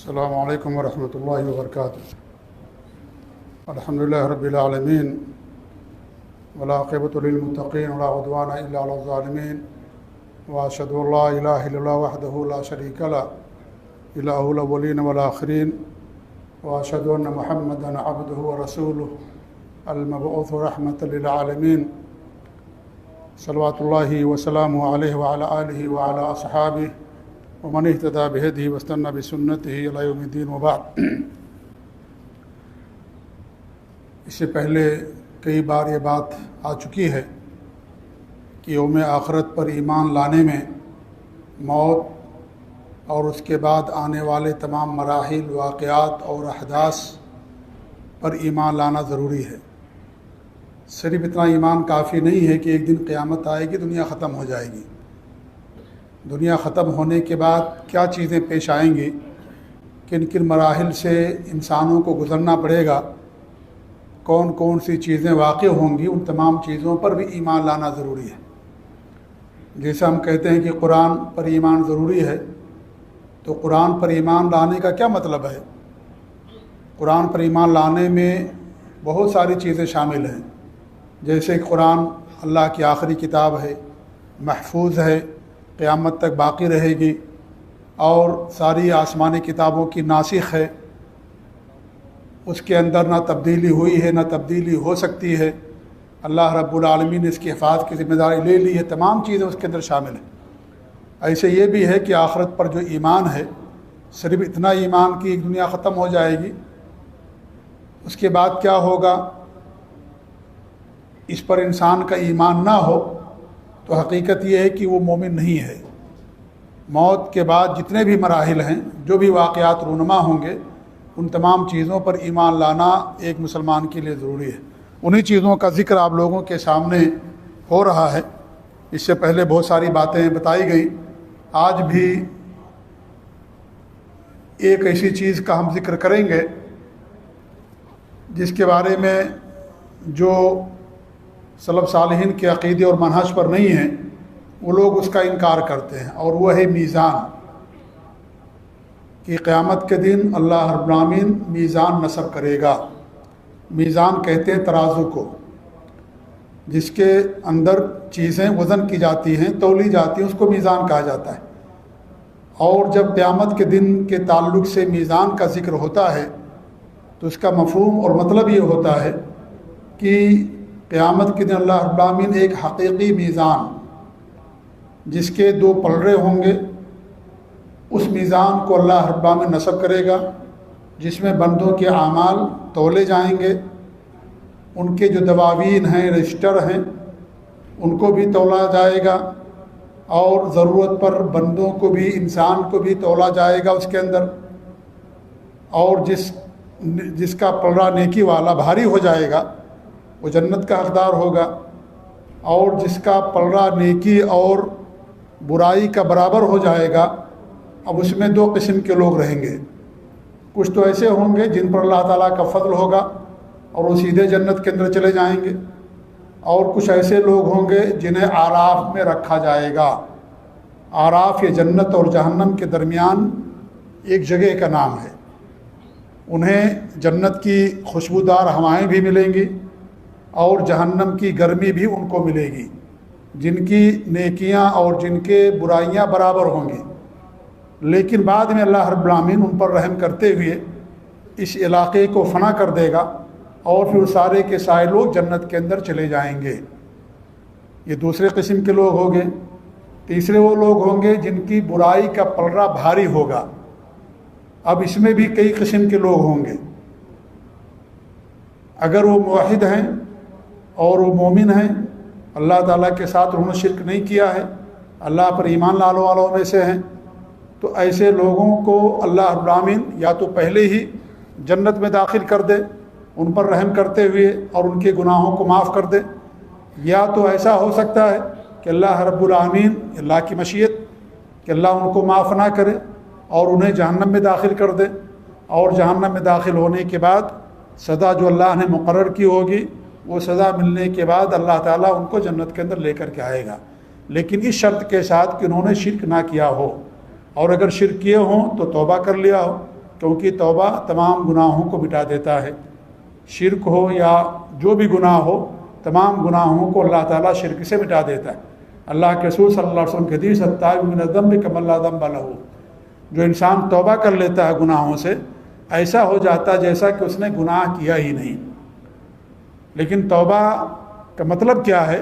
السلام علیکم ورحمۃ اللہ وبرکاتہ۔ الحمدللہ رب العالمین والعاقبۃ للمتقین ولا عدوان الا علی الظالمین واشهد ان لا الہ الا اللہ وحدہ لا شریک لہ الہ الاولین والآخرین واشهد ان محمدا عبدہ ورسولہ المبعوث رحمۃ للعالمین صلوات اللہ وسلامہ علیہ وعلی آلہ وعلی اصحابہ ومن اهتدى بهديه واستنى بسنته الى يوم الدین وبعد۔ اس سے پہلے کئی بار یہ بات آ چکی ہے کہ یوم آخرت پر ایمان لانے میں موت اور اس کے بعد آنے والے تمام مراحل، واقعات اور احداث پر ایمان لانا ضروری ہے۔ صرف اتنا ایمان کافی نہیں ہے کہ ایک دن قیامت آئے گی، دنیا ختم ہو جائے گی۔ دنیا ختم ہونے کے بعد کیا چیزیں پیش آئیں گی، کن کن مراحل سے انسانوں کو گزرنا پڑے گا، کون کون سی چیزیں واقع ہوں گی، ان تمام چیزوں پر بھی ایمان لانا ضروری ہے۔ جیسے ہم کہتے ہیں کہ قرآن پر ایمان ضروری ہے، تو قرآن پر ایمان لانے کا کیا مطلب ہے؟ قرآن پر ایمان لانے میں بہت ساری چیزیں شامل ہیں، جیسے قرآن اللہ کی آخری کتاب ہے، محفوظ ہے، قیامت تک باقی رہے گی، اور ساری آسمانی کتابوں کی ناسخ ہے، اس کے اندر نہ تبدیلی ہوئی ہے نہ تبدیلی ہو سکتی ہے۔ اللہ رب العالمین نے اس کی حفاظت کی ذمہ داری لے لی ہے، تمام چیزیں اس کے اندر شامل ہیں۔ ایسے یہ بھی ہے کہ آخرت پر جو ایمان ہے، صرف اتنا ایمان کی دنیا ختم ہو جائے گی، اس کے بعد کیا ہوگا، اس پر انسان کا ایمان نہ ہو تو حقیقت یہ ہے کہ وہ مومن نہیں ہے۔ موت کے بعد جتنے بھی مراحل ہیں، جو بھی واقعات رونما ہوں گے، ان تمام چیزوں پر ایمان لانا ایک مسلمان کے لیے ضروری ہے۔ انہی چیزوں کا ذکر آپ لوگوں کے سامنے ہو رہا ہے۔ اس سے پہلے بہت ساری باتیں بتائی گئی، آج بھی ایک ایسی چیز کا ہم ذکر کریں گے جس کے بارے میں جو سلف صالحین کے عقیدے اور منہج پر نہیں ہیں، وہ لوگ اس کا انکار کرتے ہیں، اور وہ ہے میزان، کہ قیامت کے دن اللہ رب العالمین میزان نصب کرے گا۔ میزان کہتے ہیں ترازو کو، جس کے اندر چیزیں وزن کی جاتی ہیں، تولی جاتی ہیں، اس کو میزان کہا جاتا ہے۔ اور جب قیامت کے دن کے تعلق سے میزان کا ذکر ہوتا ہے تو اس کا مفہوم اور مطلب یہ ہوتا ہے کہ قیامت کے دن اللہ رب العالمین ایک حقیقی میزان، جس کے دو پلڑے ہوں گے، اس میزان کو اللہ رب العالمین نصب کرے گا، جس میں بندوں کے اعمال تولے جائیں گے، ان کے جو دواوین ہیں، رجسٹر ہیں، ان کو بھی تولا جائے گا، اور ضرورت پر بندوں کو بھی، انسان کو بھی تولا جائے گا اس کے اندر۔ اور جس کا پلڑا نیکی والا بھاری ہو جائے گا، وہ جنت کا حقدار ہوگا، اور جس کا پلڑا نیکی اور برائی کا برابر ہو جائے گا، اب اس میں دو قسم کے لوگ رہیں گے۔ کچھ تو ایسے ہوں گے جن پر اللہ تعالیٰ کا فضل ہوگا اور وہ سیدھے جنت کے اندر چلے جائیں گے، اور کچھ ایسے لوگ ہوں گے جنہیں آراف میں رکھا جائے گا۔ آراف یہ جنت اور جہنم کے درمیان ایک جگہ کا نام ہے۔ انہیں جنت کی خوشبودار ہوائیں بھی ملیں گی، اور جہنم کی گرمی بھی ان کو ملے گی، جن کی نیکیاں اور جن کے برائیاں برابر ہوں گی۔ لیکن بعد میں اللہ رب العالمین ان پر رحم کرتے ہوئے اس علاقے کو فنا کر دے گا، اور پھر سارے کے سارے لوگ جنت کے اندر چلے جائیں گے۔ یہ دوسرے قسم کے لوگ ہوں گے۔ تیسرے وہ لوگ ہوں گے جن کی برائی کا پلڑا بھاری ہوگا۔ اب اس میں بھی کئی قسم کے لوگ ہوں گے۔ اگر وہ موحد ہیں اور وہ مومن ہیں، اللہ تعالیٰ کے ساتھ انہوں نے شرک نہیں کیا ہے، اللہ پر ایمان لانے والوں میں سے ہیں، تو ایسے لوگوں کو اللہ رب العالمین یا تو پہلے ہی جنت میں داخل کر دے ان پر رحم کرتے ہوئے، اور ان کے گناہوں کو معاف کر دے، یا تو ایسا ہو سکتا ہے کہ اللہ رب العالمین، اللہ کی مشیت کہ اللہ ان کو معاف نہ کرے اور انہیں جہنم میں داخل کر دے، اور جہنم میں داخل ہونے کے بعد سزا جو اللہ نے مقرر کی ہوگی، وہ سزا ملنے کے بعد اللہ تعالیٰ ان کو جنت کے اندر لے کر کے آئے گا، لیکن اس شرط کے ساتھ کہ انہوں نے شرک نہ کیا ہو، اور اگر شرک کیے ہوں تو توبہ کر لیا ہو، کیونکہ توبہ تمام گناہوں کو مٹا دیتا ہے، شرک ہو یا جو بھی گناہ ہو، تمام گناہوں کو اللہ تعالیٰ شرک سے مٹا دیتا ہے۔ اللہ کے رسول صلی اللہ علیہ وسلم کی حدیث التائب من الذنب کمن لا ذنب لہ، جو انسان توبہ کر لیتا ہے گناہوں سے، ایسا ہو جاتا ہے جیسا کہ اس نے گناہ کیا ہی نہیں۔ لیکن توبہ کا مطلب کیا ہے؟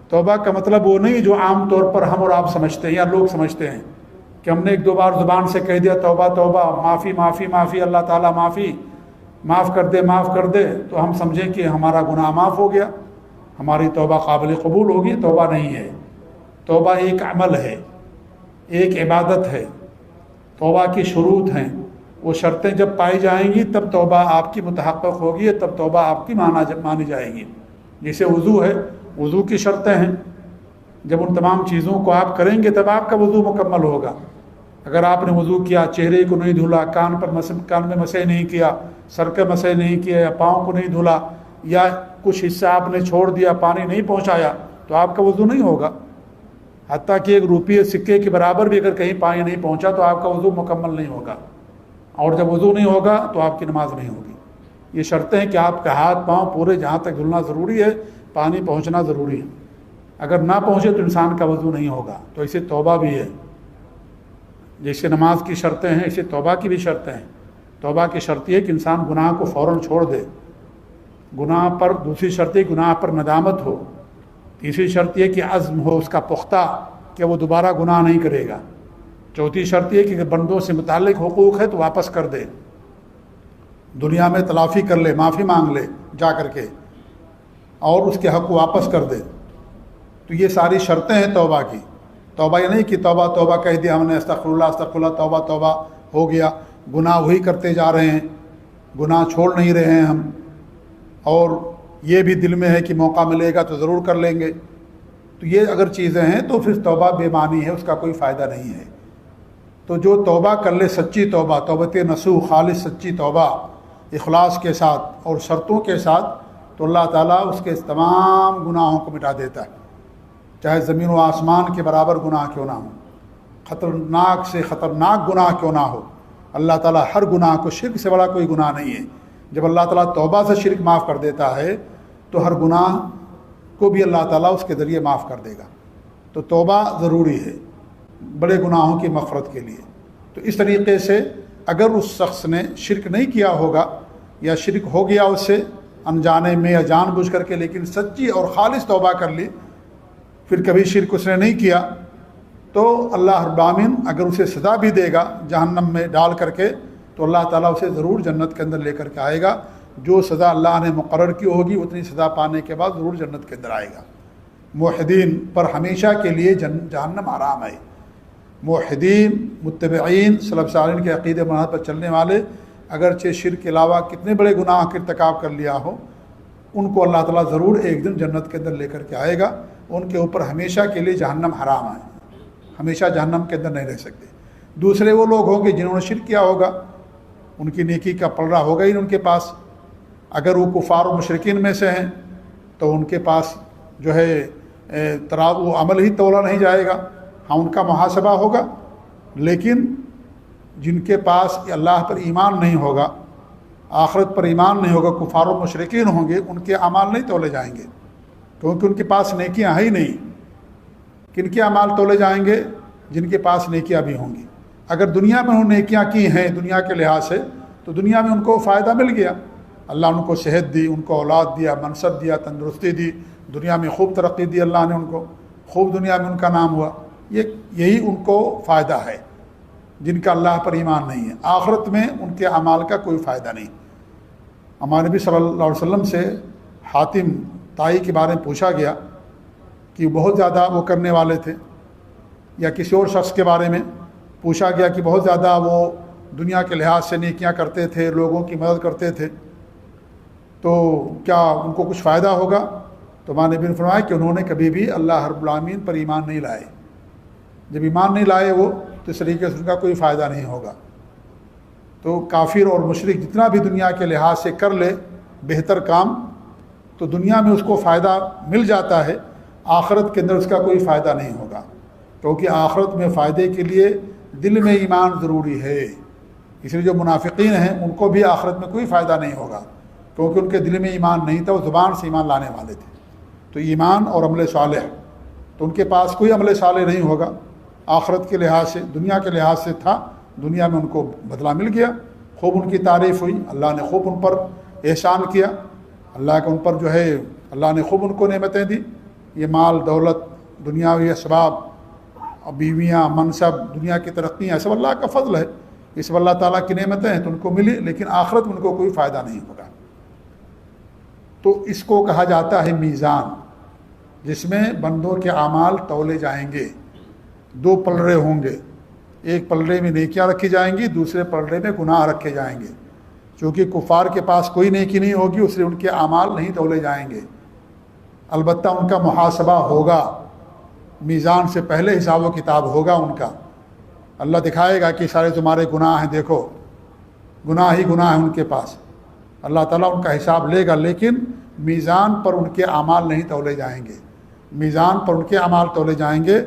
توبہ کا مطلب وہ نہیں جو عام طور پر ہم اور آپ سمجھتے ہیں یا لوگ سمجھتے ہیں کہ ہم نے ایک دو بار زبان سے کہہ دیا توبہ توبہ، معافی معافی معافی، اللہ تعالیٰ معافی، معاف کر دے معاف کر دے، تو ہم سمجھیں کہ ہمارا گناہ معاف ہو گیا، ہماری توبہ قابل قبول ہوگی۔ توبہ نہیں ہے، توبہ ایک عمل ہے، ایک عبادت ہے، توبہ کی شروط ہیں، وہ شرطیں جب پائی جائیں گی تب توبہ آپ کی متحقق ہوگی، تب توبہ آپ کی مانی جائے گی۔ جیسے وضو ہے، وضو کی شرطیں ہیں، جب ان تمام چیزوں کو آپ کریں گے تب آپ کا وضو مکمل ہوگا۔ اگر آپ نے وضو کیا، چہرے کو نہیں دھلا، کان میں مسح نہیں کیا، سر کے مسح نہیں کیا، یا پاؤں کو نہیں دھلا، یا کچھ حصہ آپ نے چھوڑ دیا، پانی نہیں پہنچایا، تو آپ کا وضو نہیں ہوگا۔ حتیٰ کہ ایک روپیے سکے کے برابر بھی اگر کہیں پانی نہیں پہنچا تو آپ کا وضو مکمل نہیں ہوگا، اور جب وضو نہیں ہوگا تو آپ کی نماز نہیں ہوگی۔ یہ شرطیں ہیں کہ آپ کا ہاتھ پاؤں پورے جہاں تک دھلنا ضروری ہے، پانی پہنچنا ضروری ہے۔ اگر نہ پہنچے تو انسان کا وضو نہیں ہوگا۔ تو اسے توبہ بھی ہے، جیسے نماز کی شرطیں ہیں اسے توبہ کی بھی شرطیں ہیں۔ توبہ کی شرط یہ کہ انسان گناہ کو فوراً چھوڑ دے، گناہ پر، دوسری شرط یہ گناہ پر ندامت ہو، تیسری شرط یہ کہ عزم ہو اس کا پختہ کہ وہ دوبارہ گناہ نہیں کرے گا، چوتھی شرط یہ کہ بندوں سے متعلق حقوق ہے تو واپس کر دے، دنیا میں تلافی کر لے، معافی مانگ لے جا کر کے، اور اس کے حق کو واپس کر دے۔ تو یہ ساری شرطیں ہیں توبہ کی۔ توبہ یہ نہیں کہ توبہ توبہ کہہ دیا ہم نے، استغفر اللہ استغفر اللہ، توبہ توبہ ہو گیا، گناہ وہی کرتے جا رہے ہیں، گناہ چھوڑ نہیں رہے ہیں ہم، اور یہ بھی دل میں ہے کہ موقع ملے گا تو ضرور کر لیں گے۔ تو یہ اگر چیزیں ہیں تو پھر توبہ بے معنی ہے، اس کا کوئی فائدہ نہیں ہے۔ تو جو توبہ کر لے سچی توبہ، توبۃ نصوح، خالص سچی توبہ، اخلاص کے ساتھ اور شرطوں کے ساتھ، تو اللہ تعالیٰ اس کے تمام گناہوں کو مٹا دیتا ہے، چاہے زمین و آسمان کے برابر گناہ کیوں نہ ہو، خطرناک سے خطرناک گناہ کیوں نہ ہو۔ اللہ تعالیٰ ہر گناہ کو، شرک سے بڑا کوئی گناہ نہیں ہے۔ جب اللہ تعالیٰ توبہ سے شرک معاف کر دیتا ہے تو ہر گناہ کو بھی اللہ تعالیٰ اس کے ذریعے معاف کر دے گا۔ تو توبہ ضروری ہے بڑے گناہوں کی مغفرت کے لیے۔ تو اس طریقے سے اگر اس شخص نے شرک نہیں کیا ہوگا یا شرک ہو گیا اس سے انجانے میں یا جان بوجھ کر کے، لیکن سچی اور خالص توبہ کر لی، پھر کبھی شرک اس نے نہیں کیا، تو اللہ رب العالمین اگر اسے سزا بھی دے گا جہنم میں ڈال کر کے، تو اللہ تعالیٰ اسے ضرور جنت کے اندر لے کر کے آئے گا۔ جو سزا اللہ نے مقرر کی ہوگی اتنی سزا پانے کے بعد ضرور جنت کے اندر آئے گا۔ موحدین پر ہمیشہ کے لیے جہنم حرام ہے۔ موحدین، متبعین، سلف صالحین کے عقیدے منحج پر چلنے والے، اگرچہ شرک کے علاوہ کتنے بڑے گناہ کا ارتکاب کر لیا ہو، ان کو اللہ تعالیٰ ضرور ایک دن جنت کے اندر لے کر کے آئے گا۔ ان کے اوپر ہمیشہ کے لیے جہنم حرام ہے، ہمیشہ جہنم کے اندر نہیں رہ سکتے۔ دوسرے وہ لوگ ہوں گے جنہوں نے شرک کیا ہوگا، ان کی نیکی کا پلڑا ہوگا ہی ان کے پاس۔ اگر وہ کفار و مشرکین میں سے ہیں تو ان کے پاس جو ہے وہ عمل ہی تولا نہیں جائے گا، ہاں ان کا محاسبہ ہوگا۔ لیکن جن کے پاس اللہ پر ایمان نہیں ہوگا، آخرت پر ایمان نہیں ہوگا، کفار و مشرکین ہوں گے، ان کے اعمال نہیں تولے جائیں گے، کیونکہ ان کے پاس نیکیاں ہیں ہی نہیں۔ کن کے اعمال تولے جائیں گے؟ جن کے پاس نیکیاں بھی ہوں گی۔ اگر دنیا میں انہوں نے نیکیاں کی ہیں دنیا کے لحاظ سے، تو دنیا میں ان کو فائدہ مل گیا، اللہ ان کو صحت دی، ان کو اولاد دیا، منصب دیا، تندرستی دی، دنیا میں خوب ترقی دی اللہ نے ان کو، خوب دنیا میں ان کا نام ہوا۔ یہی ان کو فائدہ ہے جن کا اللہ پر ایمان نہیں ہے۔ آخرت میں ان کے اعمال کا کوئی فائدہ نہیں۔ ہمارے نبی صلی اللہ علیہ وسلم سے حاتم طائی کے بارے میں پوچھا گیا کہ بہت زیادہ وہ کرنے والے تھے، یا کسی اور شخص کے بارے میں پوچھا گیا کہ بہت زیادہ وہ دنیا کے لحاظ سے نیکیاں کرتے تھے، لوگوں کی مدد کرتے تھے، تو کیا ان کو کچھ فائدہ ہوگا؟ تو ہمارے نبی نے فرمایا کہ انہوں نے کبھی بھی اللہ رب العالمین پر ایمان نہیں لائے۔ جب ایمان نہیں لائے وہ، تو اس طریقے سے ان کا کوئی فائدہ نہیں ہوگا۔ تو کافر اور مشرک جتنا بھی دنیا کے لحاظ سے کر لے بہتر کام، تو دنیا میں اس کو فائدہ مل جاتا ہے، آخرت کے اندر اس کا کوئی فائدہ نہیں ہوگا، کیونکہ آخرت میں فائدے کے لیے دل میں ایمان ضروری ہے۔ اس لیے جو منافقین ہیں ان کو بھی آخرت میں کوئی فائدہ نہیں ہوگا، کیونکہ ان کے دل میں ایمان نہیں تھا، وہ زبان سے ایمان لانے والے تھے۔ تو ایمان اور عمل صالح، تو ان کے پاس کوئی عمل صالح نہیں ہوگا آخرت کے لحاظ سے، دنیا کے لحاظ سے تھا، دنیا میں ان کو بدلہ مل گیا، خوب ان کی تعریف ہوئی، اللہ نے خوب ان پر احسان کیا، اللہ کا ان پر جو ہے اللہ نے خوب ان کو نعمتیں دی، یہ مال دولت، دنیاوی اسباب، بیویاں، منصب، دنیا کی ترقیاں، سب اللہ کا فضل ہے، یہ سب اللہ تعالیٰ کی نعمتیں ہیں، تو ان کو ملی، لیکن آخرت میں ان کو کوئی فائدہ نہیں ہوگا۔ تو اس کو کہا جاتا ہے میزان، جس میں بندوں کے اعمال تولے جائیں گے، دو پلڑے ہوں گے، ایک پلڑے میں نیکیاں رکھی جائیں گی، دوسرے پلڑے میں گناہ رکھے جائیں گے۔ چونکہ کفار کے پاس کوئی نیکی نہیں ہوگی، اس لیے ان کے اعمال نہیں تولے جائیں گے، البتہ ان کا محاسبہ ہوگا، میزان سے پہلے حساب و کتاب ہوگا ان کا۔ اللہ دکھائے گا کہ سارے تمہارے گناہ ہیں، دیکھو گناہ ہی گناہ ہیں ان کے پاس، اللہ تعالیٰ ان کا حساب لے گا، لیکن میزان پر ان کے اعمال نہیں تولے جائیں گے۔ میزان پر ان کے اعمال تولے جائیں گے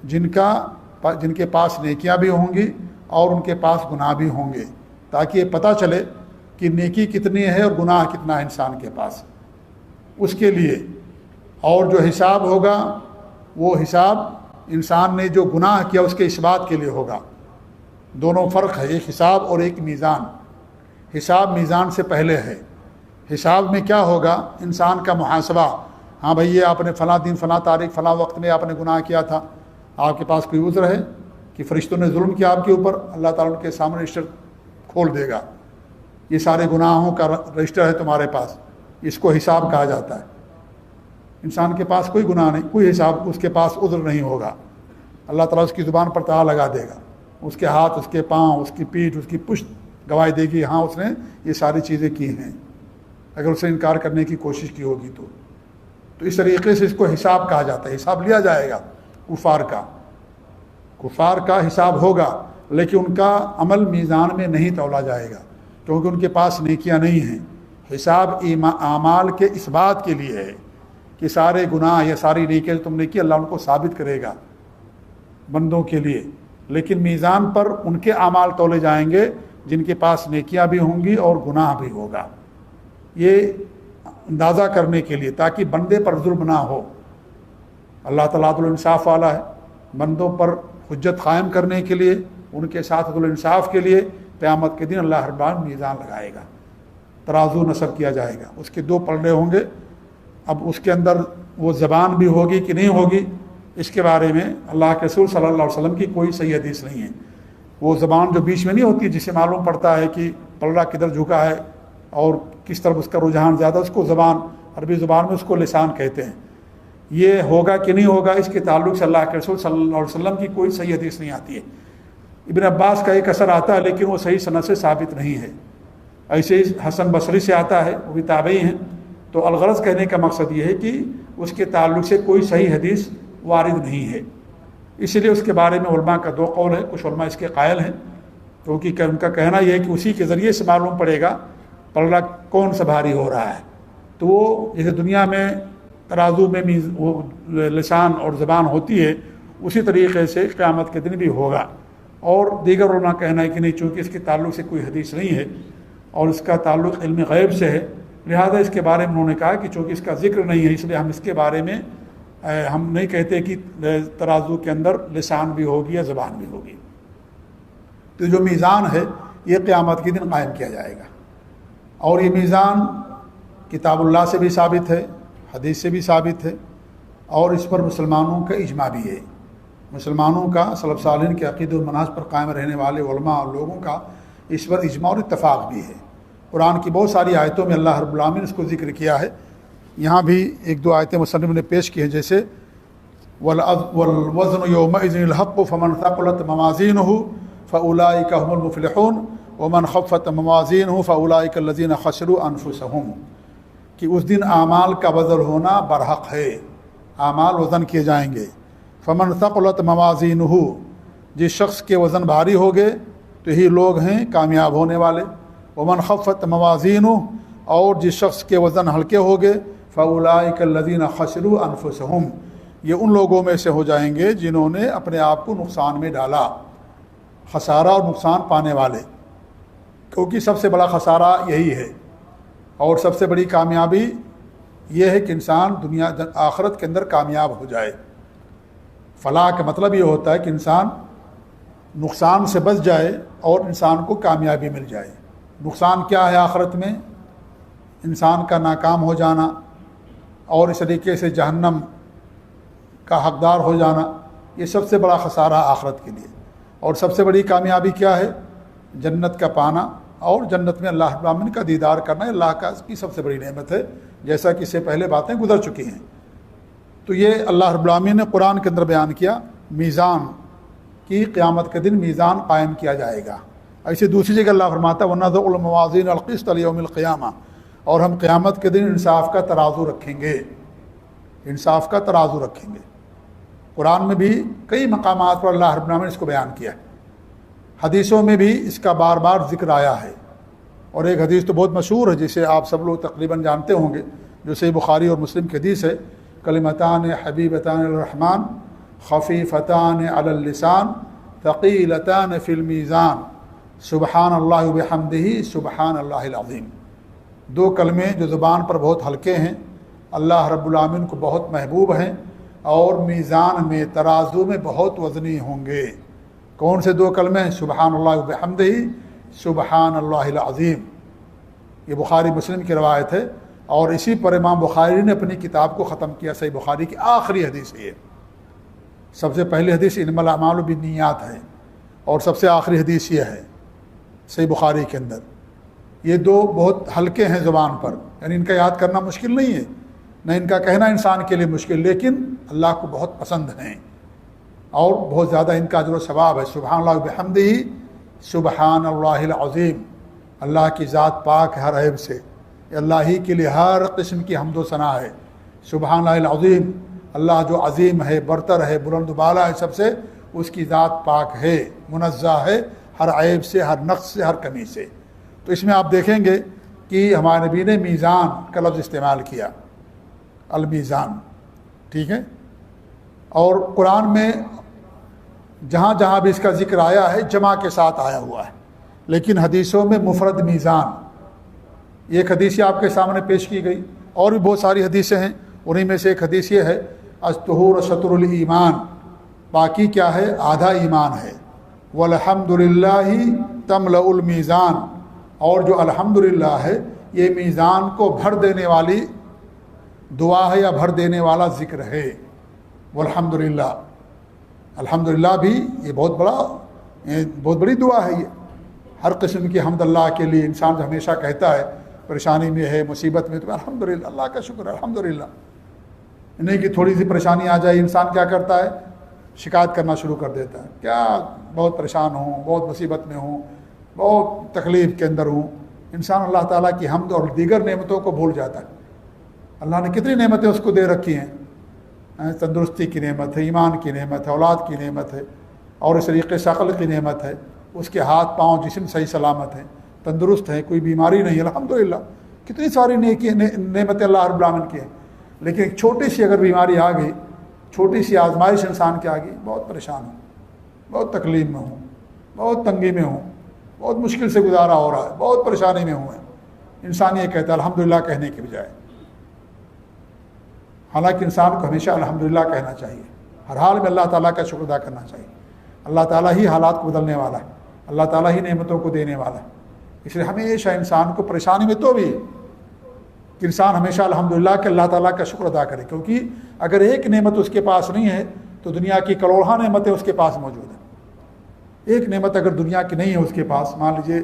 جن کے پاس نیکیاں بھی ہوں گی اور ان کے پاس گناہ بھی ہوں گے، تاکہ یہ پتہ چلے کہ نیکی کتنی ہے اور گناہ کتنا ہے انسان کے پاس، اس کے لیے۔ اور جو حساب ہوگا وہ حساب انسان نے جو گناہ کیا اس کے اثبات کے لیے ہوگا۔ دونوں فرق ہے، ایک حساب اور ایک میزان۔ حساب میزان سے پہلے ہے، حساب میں کیا ہوگا؟ انسان کا محاسبہ، ہاں بھئی یہ آپ نے فلاں دن فلاں تاریخ فلاں وقت میں آپ نے گناہ کیا تھا، آپ کے پاس کوئی عذر ہے کہ فرشتوں نے ظلم کیا آپ کے اوپر؟ اللہ تعالیٰ ان کے سامنے رجسٹر کھول دے گا، یہ سارے گناہوں کا رجسٹر ہے تمہارے پاس، اس کو حساب کہا جاتا ہے۔ انسان کے پاس کوئی گناہ نہیں، کوئی حساب، اس کے پاس عذر نہیں ہوگا، اللہ تعالیٰ اس کی زبان پر تالا لگا دے گا، اس کے ہاتھ، اس کے پاؤں، اس کی پیٹھ، اس کی پشت گواہی دے گی، ہاں اس نے یہ ساری چیزیں کی ہیں، اگر اسے انکار کرنے کی کوشش کی ہوگی تو اس طریقے سے اس کو حساب کہا جاتا ہے۔ حساب لیا جائے گا کفار کا حساب ہوگا، لیکن ان کا عمل میزان میں نہیں تولا جائے گا، کیونکہ ان کے پاس نیکیاں نہیں ہیں۔ حساب اعمال کے اثبات کے لیے ہے کہ سارے گناہ یا ساری نیکیاں تم نے کی، اللہ ان کو ثابت کرے گا بندوں کے لیے، لیکن میزان پر ان کے اعمال تولے جائیں گے جن کے پاس نیکیاں بھی ہوں گی اور گناہ بھی ہوگا، یہ اندازہ کرنے کے لیے، تاکہ بندے پر ظلم نہ ہو۔ اللہ تعالیٰ عدل و انصاف والا ہے، بندوں پر حجت قائم کرنے کے لیے، ان کے ساتھ عدل و انصاف کے لیے قیامت کے دن اللہ رب العالمین میزان لگائے گا، ترازو نصب کیا جائے گا، اس کے دو پلڑے ہوں گے۔ اب اس کے اندر وہ زبان بھی ہوگی کہ نہیں ہوگی، اس کے بارے میں اللہ کے رسول صلی اللہ علیہ وسلم کی کوئی صحیح حدیث نہیں ہے۔ وہ زبان جو بیچ میں نہیں ہوتی، جسے معلوم پڑتا ہے کہ پلڑا کدھر جھکا ہے اور کس طرف اس کا رجحان زیادہ، اس کو زبان، عربی زبان میں اس کو لسان کہتے ہیں۔ یہ ہوگا کہ نہیں ہوگا، اس کے تعلق سے اللہ کے رسول صلی اللہ علیہ وسلم کی کوئی صحیح حدیث نہیں آتی ہے۔ ابن عباس کا ایک اثر آتا ہے، لیکن وہ صحیح سند سے ثابت نہیں ہے۔ ایسے ہی حسن بصری سے آتا ہے، وہ بھی تابعی ہیں۔ تو الغرض کہنے کا مقصد یہ ہے کہ اس کے تعلق سے کوئی صحیح حدیث وارد نہیں ہے، اس لیے اس کے بارے میں علماء کا دو قول ہے، کچھ علماء اس کے قائل ہیں، کیونکہ ان کا کہنا یہ ہے کہ اسی کے ذریعے سے معلوم پڑے گا پلڑا کون سا بھاری ہو رہا ہے۔ تو وہ جیسے دنیا میں ترازو میں وہ لسان اور زبان ہوتی ہے، اسی طریقے سے قیامت کے دن بھی ہوگا۔ اور دیگر علماء کہنا ہے کہ نہیں، چونکہ اس کے تعلق سے کوئی حدیث نہیں ہے اور اس کا تعلق علم غیب سے ہے، لہذا اس کے بارے میں انہوں نے کہا کہ چونکہ اس کا ذکر نہیں ہے، اس لیے ہم اس کے بارے میں ہم نہیں کہتے کہ ترازو کے اندر لسان بھی ہوگی یا زبان بھی ہوگی۔ تو جو میزان ہے یہ قیامت کے دن قائم کیا جائے گا، اور یہ میزان کتاب اللہ سے بھی ثابت ہے، حدیث سے بھی ثابت ہے، اور اس پر مسلمانوں کا اجماع بھی ہے۔ مسلمانوں کا، سلف صالحین کے عقیدہ و منہج پر قائم رہنے والے علماء اور لوگوں کا اس پر اجماع اور اتفاق بھی ہے۔ قرآن کی بہت ساری آیتوں میں اللہ رب العالمین نے اس کو ذکر کیا ہے، یہاں بھی ایک دو آیتیں مصنف نے پیش کی ہیں، جیسے وَالْوَزْنُ يَوْمَئِذٍ الْحَقُّ فَمَنْ ثَقُلَتْ مَوَازِينُهُ فَأُولَٰئِكَ هُمُ الْمُفْلِحُونَ وَمَنْ خَفَّتْ مَوَازِينُهُ فَأُولَٰئِكَ الَّذِينَ خَسِرُوا أَنفُسَهُمْ، کہ اس دن اعمال کا وزن ہونا برحق ہے، اعمال وزن کیے جائیں گے۔ فَمَنْ ثَقُلَتْ مَوَازِينُهُ، جس شخص کے وزن بھاری ہو گئے تو یہی لوگ ہیں کامیاب ہونے والے۔ وَمَنْ خَفَّتْ مَوَازِينُهُ، اور جس شخص کے وزن ہلکے ہو گئے، فَأُولَٰئِكَ الَّذِينَ خَسِرُوا أَنفُسَهُمْ، یہ ان لوگوں میں سے ہو جائیں گے جنہوں نے اپنے آپ کو نقصان میں ڈالا، خسارہ اور نقصان پانے والے۔ کیونکہ سب سے بڑا خسارہ یہی ہے، اور سب سے بڑی کامیابی یہ ہے کہ انسان دنیا آخرت کے اندر کامیاب ہو جائے۔ فلاح کا مطلب یہ ہوتا ہے کہ انسان نقصان سے بچ جائے اور انسان کو کامیابی مل جائے۔ نقصان کیا ہے آخرت میں؟ انسان کا ناکام ہو جانا اور اس طریقے سے جہنم کا حقدار ہو جانا، یہ سب سے بڑا خسارہ آخرت کے لیے۔ اور سب سے بڑی کامیابی کیا ہے؟ جنت کا پانا، اور جنت میں اللہ رب العالمین کا دیدار کرنا اللہ کی سب سے بڑی نعمت ہے، جیسا کہ اس سے پہلے باتیں گزر چکی ہیں۔ تو یہ اللہ رب العالمین نے قرآن کے اندر بیان کیا، میزان کی قیامت کے دن میزان قائم کیا جائے گا۔ ایسے دوسری جگہ اللہ فرماتا ہے وَنَضَعُ الْمَوَازِينَ الْقِسْطَ لِيَوْمِ الْقِيَامَةِ، اور ہم قیامت کے دن انصاف کا ترازو رکھیں گے، انصاف کا ترازو رکھیں گے۔ قرآن میں بھی کئی مقامات پر اللہ رب العالمین نے اس کو بیان کیا ہے، حدیثوں میں بھی اس کا بار بار ذکر آیا ہے۔ اور ایک حدیث تو بہت مشہور ہے جسے آپ سب لوگ تقریباً جانتے ہوں گے، جو صحیح بخاری اور مسلم کی حدیث ہے، کلمتان حبیبتان الرحمن خفیفتان علی اللسان ثقیلتان فی المیزان سبحان اللہ وبحمدہ سبحان اللہ العظیم۔ دو کلمے جو زبان پر بہت ہلکے ہیں، اللہ رب العالمین کو بہت محبوب ہیں، اور میزان میں ترازو میں بہت وزنی ہوں گے۔ کون سے دو کلمے ہیں؟ سبحان اللہ وبحمدہ سبحان اللہ العظیم۔ یہ بخاری مسلم کی روایت ہے، اور اسی پر امام بخاری نے اپنی کتاب کو ختم کیا۔ صحیح بخاری کی آخری حدیث ہے یہ۔ سب سے پہلی حدیث انما الاعمال بالنیات ہے، اور سب سے آخری حدیث یہ ہے صحیح بخاری کے اندر۔ یہ دو بہت ہلکے ہیں زبان پر، یعنی ان کا یاد کرنا مشکل نہیں ہے، نہ ان کا کہنا انسان کے لیے مشکل، لیکن اللہ کو بہت پسند ہیں اور بہت زیادہ ان کا اجر و ثواب ہے۔ سبحان اللہ وبحمدہ سبحان اللہ العظیم، اللہ کی ذات پاک ہے ہر عیب سے، اللہ ہی کے لیے ہر قسم کی حمد و ثنا ہے۔ سبحان اللہ العظیم، اللہ جو عظیم ہے، برتر ہے، بلند و بالا ہے سب سے، اس کی ذات پاک ہے، منزہ ہے ہر عیب سے، ہر نقص سے، ہر کمی سے۔ تو اس میں آپ دیکھیں گے کہ ہمارے نبی نے میزان کا لفظ استعمال کیا، المیزان، ٹھیک ہے۔ اور قرآن میں جہاں جہاں بھی اس کا ذکر آیا ہے جمع کے ساتھ آیا ہوا ہے، لیکن حدیثوں میں مفرد میزان، ایک حدیث آپ کے سامنے پیش کی گئی، اور بھی بہت ساری حدیثیں ہیں، انہی میں سے ایک حدیث یہ ہے الطہور شطر الایمان، باقی کیا ہے؟ آدھا ایمان ہے۔ والحمدللہ تملأ المیزان، اور جو الحمدللہ ہے یہ میزان کو بھر دینے والی دعا ہے یا بھر دینے والا ذکر ہے۔ والحمدللہ، الحمدللہ بھی یہ بہت بڑی دعا ہے۔ یہ ہر قسم کی حمد اللہ کے لیے انسان جو ہمیشہ کہتا ہے، پریشانی میں ہے، مصیبت میں، تو الحمدللہ، اللہ کا شکر ہے، الحمدللہ۔ نہیں کہ تھوڑی سی پریشانی آ جائے انسان کیا کرتا ہے؟ شکایت کرنا شروع کر دیتا ہے، کیا بہت پریشان ہوں، بہت مصیبت میں ہوں، بہت تکلیف کے اندر ہوں۔ انسان اللہ تعالیٰ کی حمد اور دیگر نعمتوں کو بھول جاتا ہے۔ اللہ نے کتنی نعمتیں اس کو دے رکھی ہیں، تندرستی کی نعمت ہے، ایمان کی نعمت ہے، اولاد کی نعمت ہے، اور اس طریقے سے عقل کی نعمت ہے، اس کے ہاتھ پاؤں جسم صحیح سلامت ہیں، تندرست ہیں، کوئی بیماری نہیں، الحمدللہ۔ کتنی ساری نعمتیں اللہ رب العالمین کی ہیں، لیکن ایک چھوٹی سی اگر بیماری آ گئی، چھوٹی سی آزمائش انسان کے آ گئی، بہت پریشان ہوں، بہت تکلیف میں ہوں، بہت تنگی میں ہوں، بہت مشکل سے گزارا ہو رہا ہے، بہت پریشانی میں ہوں، انسان یہ کہتا ہے الحمدللہ کہنے کے بجائے۔ حالانکہ انسان کو ہمیشہ الحمدللہ کہنا چاہیے، ہر حال میں اللہ تعالیٰ کا شکر ادا کرنا چاہیے۔ اللہ تعالیٰ ہی حالات کو بدلنے والا ہے، اللہ تعالیٰ ہی نعمتوں کو دینے والا ہے، اس لیے ہمیشہ انسان کو پریشانی میں تو بھی کہ انسان ہمیشہ الحمدللہ کہ اللہ تعالیٰ کا شکر ادا کرے، کیونکہ اگر ایک نعمت اس کے پاس نہیں ہے تو دنیا کی کروڑوں نعمتیں اس کے پاس موجود ہیں۔ ایک نعمت اگر دنیا کی نہیں ہے اس کے پاس، مان لیجئے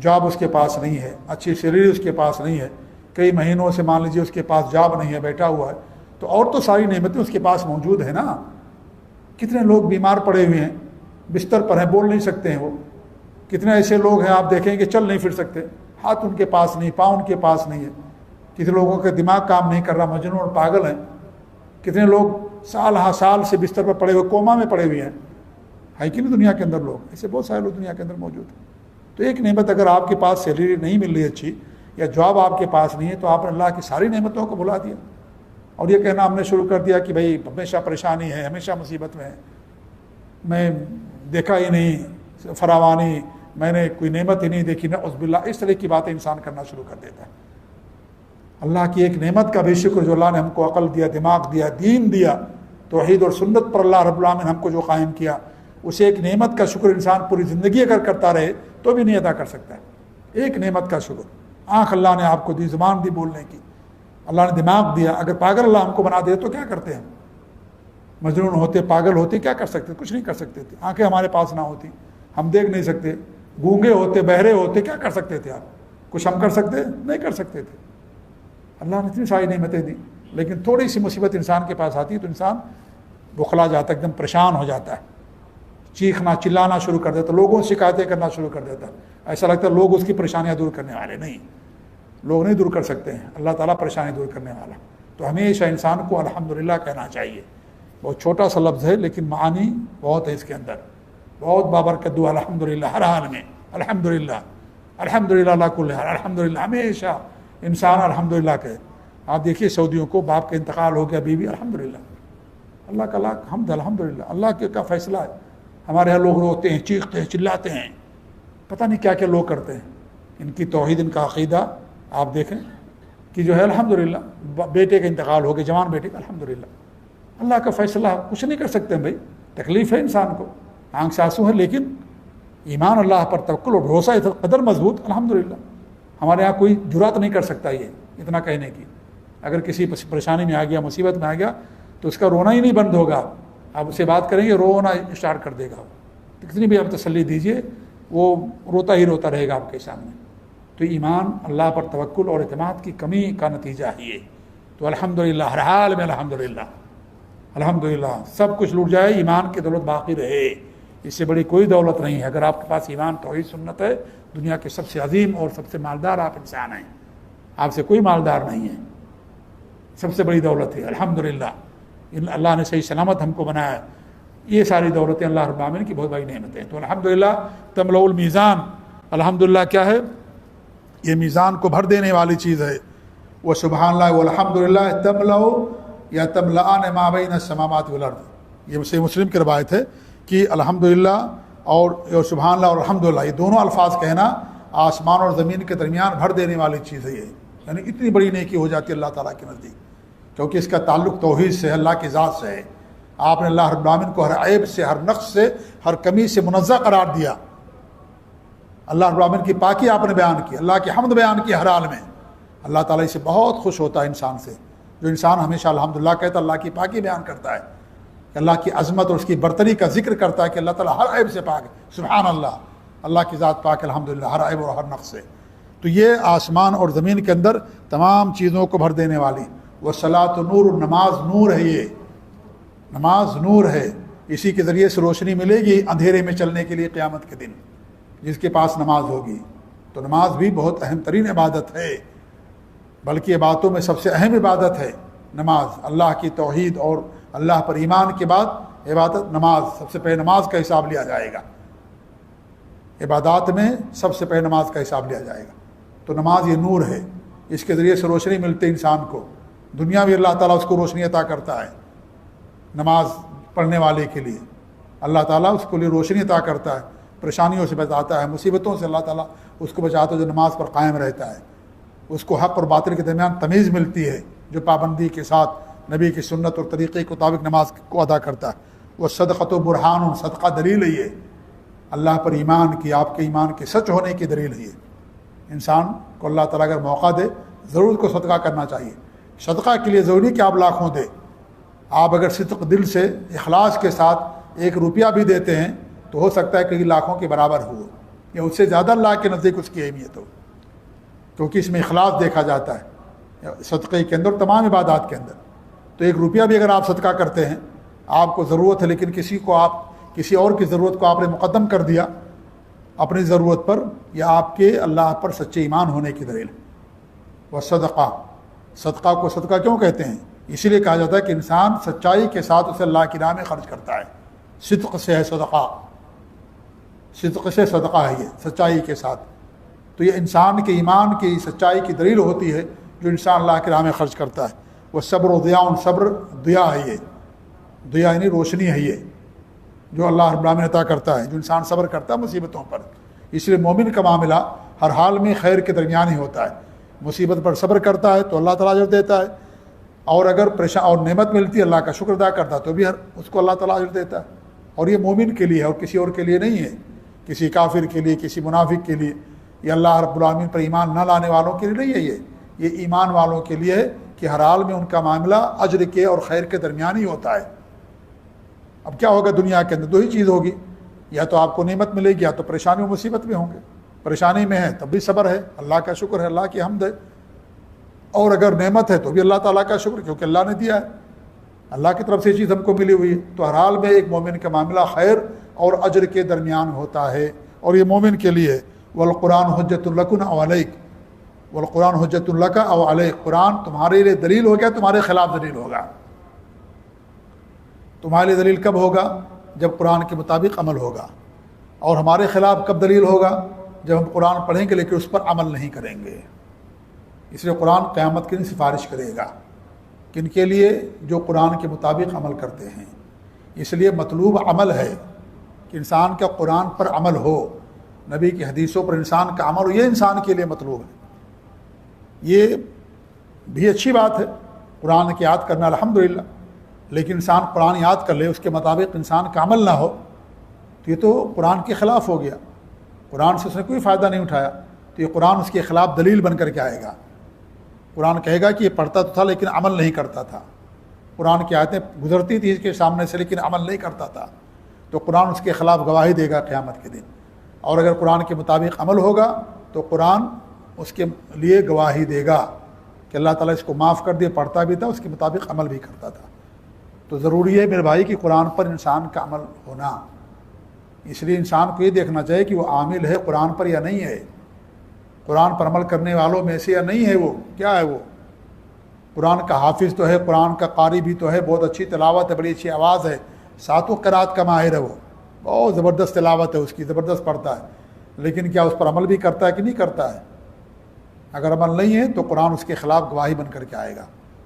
جاب اس کے پاس نہیں ہے، اچھی سیلری اس کے پاس نہیں ہے، کئی مہینوں سے مان لیجئے اس کے پاس جاب نہیں ہے، بیٹھا ہوا ہے، تو اور تو ساری نعمتیں اس کے پاس موجود ہیں نا۔ کتنے لوگ بیمار پڑے ہوئے ہیں، بستر پر ہیں، بول نہیں سکتے ہیں وہ، کتنے ایسے لوگ ہیں آپ دیکھیں کہ چل نہیں پھر سکتے، ہاتھ ان کے پاس نہیں، پاؤں ان کے پاس نہیں ہے، کتنے لوگوں کا دماغ کام نہیں کر رہا، مجنون اور پاگل ہیں، کتنے لوگ سال ہا سال سے بستر پر پڑے ہوئے کوما میں پڑے ہوئے ہیں، ہے کہ نہیں دنیا کے اندر لوگ ایسے بہت سارے لوگ دنیا کے اندر موجود ہیں۔ تو ایک نعمت اگر آپ کے پاس سیلری نہیں مل رہی اچھی، یا جاب آپ کے پاس نہیں ہے، تو آپ نے اللہ کی ساری نعمتوں کو بھلا دیا، اور یہ کہنا ہم نے شروع کر دیا کہ بھائی ہمیشہ پریشانی ہے، ہمیشہ مصیبت میں ہے، میں دیکھا ہی نہیں فراوانی، میں نے کوئی نعمت ہی نہیں دیکھی، نعوذ باللہ، اس طرح کی باتیں انسان کرنا شروع کر دیتا ہے۔ اللہ کی ایک نعمت کا بھی شکر جو اللہ نے ہم کو عقل دیا، دماغ دیا، دین دیا، توحید اور سنت پر اللہ رب العالمین نے ہم کو جو قائم کیا، اسے ایک نعمت کا شکر انسان پوری زندگی اگر کرتا رہے تو بھی نہیں ادا کر سکتا ہے۔ ایک نعمت کا شکر، آنکھ اللہ نے آپ کو دی، زبان دی بولنے کی، اللہ نے دماغ دیا۔ اگر پاگل اللہ ہم کو بنا دے تو کیا کرتے ہیں؟ مجنون ہوتے، پاگل ہوتے، کیا کر سکتے؟ کچھ نہیں کر سکتے تھے۔ آنکھیں ہمارے پاس نہ ہوتی، ہم دیکھ نہیں سکتے، گونگے ہوتے، بہرے ہوتے، کیا کر سکتے تھے آپ؟ کچھ ہم کر سکتے؟ نہیں کر سکتے تھے۔ اللہ نے اتنی ساری نعمتیں دی، لیکن تھوڑی سی مصیبت انسان کے پاس آتی ہے تو انسان بخلا جاتا ہے، ایک دم پریشان ہو جاتا ہے، چیخنا چلانا شروع کر دیتا ہے، لوگوں سے شکایتیں کرنا شروع کر دیتا ہے۔ ایسا لگتا ہے لوگ اس کی پریشانیاں دور کرنے والے، نہیں، لوگ نہیں دور کر سکتے ہیں، اللہ تعالیٰ پریشانی دور کرنے والا۔ تو ہمیشہ انسان کو الحمدللہ کہنا چاہیے۔ بہت چھوٹا سا لفظ ہے لیکن معانی بہت ہے اس کے اندر، بہت بابرکت دعا الحمدللہ، ہر حال میں الحمدللہ، الحمدللہ اللہ کل حال، الحمدللہ، ہمیشہ انسان الحمدللہ کہے۔ آپ دیکھیے سعودیوں کو باپ کا انتقال ہو گیا، بیوی الحمدللہ، اللہ کا لاکھ حمد الحمدللہ، اللہ کے کا فیصلہ ہے۔ ہمارے یہاں لوگ روتے ہیں، چیختے ہیں، چلاتے ہیں، پتہ نہیں کیا کیا لوگ کرتے ہیں۔ ان کی توحید، ان کا عقیدہ آپ دیکھیں کہ جو ہے الحمدللہ، بیٹے کا انتقال ہو گیا، جوان بیٹے کا، الحمدللہ، اللہ کا فیصلہ، کچھ نہیں کر سکتے ہیں بھائی، تکلیف ہے انسان کو، آنکھ سے آنسو ہے، لیکن ایمان اللہ پر توکل اور بھروسہ قدر مضبوط، الحمدللہ۔ ہمارے یہاں کوئی جرات نہیں کر سکتا یہ اتنا کہنے کی۔ اگر کسی پریشانی میں آ گیا، مصیبت میں آ گیا تو اس کا رونا ہی نہیں بند ہوگا، آپ اسے بات کریں گے رونا اسٹارٹ کر دے گا، کتنی بھی آپ تسلی دیجئے وہ روتا ہی روتا رہے گا آپ کے سامنے۔ تو ایمان اللہ پر توکل اور اعتماد کی کمی کا نتیجہ ہے یہ۔ تو الحمدللہ، ہر حال میں الحمدللہ، الحمدللہ، سب کچھ لوٹ جائے ایمان کی دولت باقی رہے، اس سے بڑی کوئی دولت نہیں ہے۔ اگر آپ کے پاس ایمان توحید سنت ہے، دنیا کے سب سے عظیم اور سب سے مالدار آپ انسان ہیں، آپ سے کوئی مالدار نہیں ہے، سب سے بڑی دولت ہے الحمدللہ۔ اللہ نے صحیح سلامت ہم کو بنایا ہے، یہ ساری دولتیں اللہ رب العالمین کی بہت بڑی نعمتیں ہیں۔ تو الحمدللہ تملؤ المیزان، الحمدللہ کیا ہے؟ یہ میزان کو بھر دینے والی چیز ہے۔ وہ سبحان اللہ والحمدللہ تملؤ یا تملأان ما بین السماوات والارض، یہ صحیح مسلم کی روایت ہے کہ الحمدللہ اور سبحان اللہ اور الحمدللہ، یہ دونوں الفاظ کہنا آسمان اور زمین کے درمیان بھر دینے والی چیز ہے یہ، یعنی اتنی بڑی نیکی ہو جاتی ہے اللہ تعالیٰ کے نزدیک، کیونکہ اس کا تعلق توحید سے، اللہ کی ذات سے ہے۔ آپ نے اللہ رب العالمین کو ہر عیب سے، ہر نقص سے، ہر کمی سے منزہ قرار دیا۔ اللہ رب العالمین کی پاکی آپ نے بیان کی، اللہ کی حمد بیان کی ہر حال میں۔ اللہ تعالیٰ اس سے بہت خوش ہوتا ہے انسان سے، جو انسان ہمیشہ الحمدللہ کہتا ہے، اللہ کی پاکی بیان کرتا ہے، کہ اللہ کی عظمت اور اس کی برتری کا ذکر کرتا ہے کہ اللہ تعالیٰ ہر عیب سے پاک ہے، سبحان اللہ، اللہ کی ذات پاک الحمدللہ ہر عیب اور ہر نقص سے۔ تو یہ آسمان اور زمین کے اندر تمام چیزوں کو بھر دینے والی والصلاۃ نور، نماز نور ہے، یہ نماز نور ہے، اسی کے ذریعے سے روشنی ملے گی اندھیرے میں چلنے کے لیے قیامت کے دن، جس کے پاس نماز ہوگی۔ تو نماز بھی بہت اہم ترین عبادت ہے، بلکہ عبادتوں میں سب سے اہم عبادت ہے نماز۔ اللہ کی توحید اور اللہ پر ایمان کے بعد عبادت نماز، سب سے پہلے نماز کا حساب لیا جائے گا، عبادات میں سب سے پہلے نماز کا حساب لیا جائے گا۔ تو نماز یہ نور ہے، اس کے ذریعے سے روشنی ملتی انسان کو، دنیا بھی اللہ تعالیٰ اس کو روشنی عطا کرتا ہے، نماز پڑھنے والے کے لیے اللہ تعالیٰ اس کو لیے روشنی عطا کرتا ہے، پریشانیوں سے بچاتا ہے، مصیبتوں سے اللہ تعالیٰ اس کو بچاتا ہے جو نماز پر قائم رہتا ہے، اس کو حق اور باطل کے درمیان تمیز ملتی ہے، جو پابندی کے ساتھ نبی کی سنت اور طریقے کے مطابق نماز کو ادا کرتا ہے۔ وہ صدقۃ و برہان، صدقہ دلیل ہے، یہ اللہ پر ایمان کی، آپ کے ایمان کے سچ ہونے کی دلیل ہے۔ انسان کو اللہ تعالیٰ اگر موقع دے ضرور کو صدقہ کرنا چاہیے۔ صدقہ کے لیے ضروری کہ آپ لاکھوں دے، آپ اگر صدق دل سے اخلاص کے ساتھ 1 روپیہ بھی دیتے ہیں تو ہو سکتا ہے کہ لاکھوں کے برابر ہو یا اس سے زیادہ اللہ کے نزدیک اس کی اہمیت ہو، کیونکہ اس میں اخلاص دیکھا جاتا ہے صدقے کے اندر، تمام عبادات کے اندر۔ تو 1 روپیہ بھی اگر آپ صدقہ کرتے ہیں، آپ کو ضرورت ہے لیکن کسی اور کی ضرورت کو آپ نے مقدم کر دیا اپنی ضرورت پر، یا آپ کے اللہ پر سچے ایمان ہونے کی دلیل۔ وہ صدقہ کو صدقہ کیوں کہتے ہیں؟ اسی لیے کہا جاتا ہے کہ انسان سچائی کے ساتھ اسے اللہ کی راہ میں خرچ کرتا ہے، صدق سے ہے صدقہ، صدق سے صدقہ ہے یہ، سچائی کے ساتھ۔ تو یہ انسان کے ایمان کی سچائی کی دلیل ہوتی ہے جو انسان اللہ کی راہ میں خرچ کرتا ہے۔ وہ صبر و ضیاء، صبر ضیاء ہے، یہ ضیاء یعنی روشنی ہے، یہ جو اللہ رب العالمین عطا کرتا ہے، جو انسان صبر کرتا ہے مصیبتوں پر، اس لیے مومن کا معاملہ ہر حال میں خیر کے درمیان ہی ہوتا ہے. مصیبت پر صبر کرتا ہے تو اللہ تعالیٰ اجر دیتا ہے, اور اگر پریشان اور نعمت ملتی ہے اللہ کا شکر ادا کرتا ہے تو بھی اس کو اللہ تعالیٰ اجر دیتا ہے. اور یہ مومن کے لیے ہے اور کسی اور کے لیے نہیں ہے, کسی کافر کے لیے, کسی منافق کے لیے. یہ اللہ رب العالمین پر ایمان نہ لانے والوں کے لیے نہیں ہے, یہ ایمان والوں کے لیے ہے کہ ہر حال میں ان کا معاملہ اجر کے اور خیر کے درمیان ہی ہوتا ہے. اب کیا ہوگا دنیا کے اندر؟ دو ہی چیز ہوگی, یا تو آپ کو نعمت ملے گی یا تو پریشانی و مصیبت میں ہوں گے. پریشانی میں ہے تب بھی صبر ہے, اللہ کا شکر ہے, اللہ کی حمد ہے, اور اگر نعمت ہے تو بھی اللہ تعالیٰ کا شکر, کیونکہ اللہ نے دیا ہے, اللہ کی طرف سے یہ چیز ہم کو ملی ہوئی ہے. تو ہر حال میں ایک مومن کا معاملہ خیر اور اجر کے درمیان ہوتا ہے, اور یہ مومن کے لیے والقرآن حجت لکم او علیک, والقرآن حجت لک او علیک, قرآن تمہارے لیے دلیل ہو گیا, تمہارے خلاف دلیل ہوگا. تمہارے لیے دلیل کب ہوگا؟ جب قرآن کے مطابق عمل ہوگا. اور ہمارے خلاف کب دلیل ہوگا؟ جب ہم قرآن پڑھیں گے لیکن اس پر عمل نہیں کریں گے. اس لیے قرآن قیامت کے لیے سفارش کرے گا کن کے لیے؟ جو قرآن کے مطابق عمل کرتے ہیں. اس لیے مطلوب عمل ہے کہ انسان کا قرآن پر عمل ہو, نبی کی حدیثوں پر انسان کا عمل ہو, یہ انسان کے لیے مطلوب ہے. یہ بھی اچھی بات ہے قرآن کی یاد کرنا الحمدللہ, لیکن انسان قرآن یاد کر لے, اس کے مطابق انسان کا عمل نہ ہو تو یہ تو قرآن کے خلاف ہو گیا. قرآن سے اس نے کوئی فائدہ نہیں اٹھایا, تو یہ قرآن اس کے خلاف دلیل بن کر کے آئے گا. قرآن کہے گا کہ یہ پڑھتا تو تھا لیکن عمل نہیں کرتا تھا, قرآن کی آیتیں گزرتی تھی اس کے سامنے سے لیکن عمل نہیں کرتا تھا, تو قرآن اس کے خلاف گواہی دے گا قیامت کے دن. اور اگر قرآن کے مطابق عمل ہوگا تو قرآن اس کے لیے گواہی دے گا کہ اللہ تعالیٰ اس کو معاف کر دے, پڑھتا بھی تھا, اس کے مطابق عمل بھی کرتا تھا. تو ضروری ہے میرے بھائی کہ قرآن پر انسان کا عمل ہونا. اس لیے انسان کو یہ دیکھنا چاہیے کہ وہ عامل ہے قرآن پر یا نہیں ہے, قرآن پر عمل کرنے والوں میں سے یا نہیں ہے, وہ کیا ہے, وہ قرآن کا حافظ تو ہے, قرآن کا قاری بھی تو ہے, بہت اچھی تلاوت ہے, بڑی اچھی آواز ہے, ساتوں قرات کا ماہر ہے, وہ بہت زبردست تلاوت ہے اس کی, زبردست پڑھتا ہے, لیکن کیا اس پر عمل بھی کرتا ہے کہ نہیں کرتا ہے؟ اگر عمل نہیں ہے تو قرآن اس کے خلاف گواہی بن کر کے آئے گا,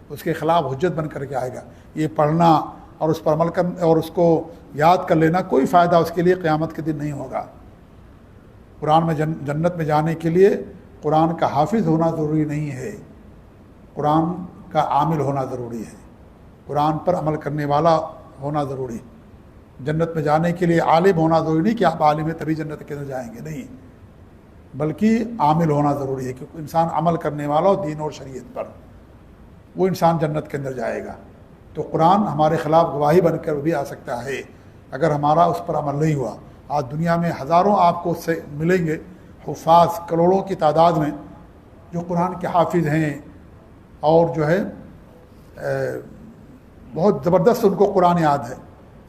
اس کے خلاف حجت بن کر کے آئے گا. یہ پڑھنا اور اس پر عمل کرنا اور اس کو یاد کر لینا کوئی فائدہ اس کے لیے قیامت کے دن نہیں ہوگا. قرآن میں جنت میں جانے کے لیے قرآن کا حافظ ہونا ضروری نہیں ہے, قرآن کا عامل ہونا ضروری ہے, قرآن پر عمل کرنے والا ہونا ضروری ہے. جنت میں جانے کے لیے عالم ہونا ضروری نہیں کہ آپ عالم ہیں تبھی جنت کے اندر جائیں گے, نہیں, بلکہ عامل ہونا ضروری ہے, کیونکہ انسان عمل کرنے والا ہو دین اور شریعت پر, وہ انسان جنت کے اندر جائے گا. تو قرآن ہمارے خلاف گواہی بن کر بھی آ سکتا ہے اگر ہمارا اس پر عمل نہیں ہوا. آج دنیا میں ہزاروں آپ کو اس سے ملیں گے حفاظ, کروڑوں کی تعداد میں جو قرآن کے حافظ ہیں, اور جو ہے بہت زبردست ان کو قرآن یاد ہے.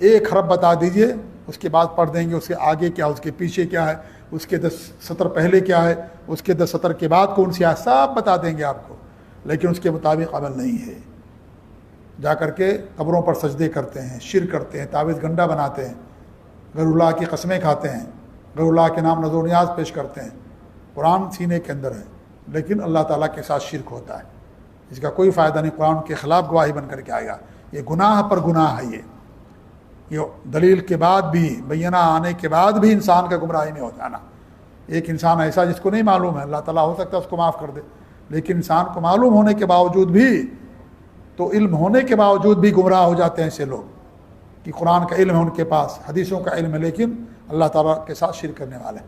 ایک حرف بتا دیجئے اس کے بعد پڑھ دیں گے, اس کے آگے کیا, اس کے پیچھے کیا ہے, اس کے 10 سطر پہلے کیا ہے, اس کے 10 سطر کے بعد کون سی آیت, سب بتا دیں گے آپ کو, لیکن اس کے مطابق عمل نہیں ہے. جا کر کے قبروں پر سجدے کرتے ہیں, شرک کرتے ہیں, تعویذ گنڈا بناتے ہیں, غیر اللہ کی قسمیں کھاتے ہیں, غیر اللہ کے نام نذر و نیاز پیش کرتے ہیں. قرآن سینے کے اندر ہے لیکن اللہ تعالیٰ کے ساتھ شرک ہوتا ہے, اس کا کوئی فائدہ نہیں, قرآن کے خلاف گواہی بن کر کے آئے گا. یہ گناہ پر گناہ ہے. یہ دلیل کے بعد بھی, بینہ آنے کے بعد بھی انسان کا گمراہی میں ہو جانا. ایک انسان ایسا جس کو نہیں معلوم ہے, اللہ تعالیٰ ہو سکتا ہے اس کو معاف کر دے, لیکن انسان کو معلوم ہونے کے باوجود بھی, تو علم ہونے کے باوجود بھی گمراہ ہو جاتے ہیں ایسے لوگ کہ قرآن کا علم ہے ان کے پاس, حدیثوں کا علم ہے, لیکن اللہ تعالیٰ کے ساتھ شرک کرنے والے.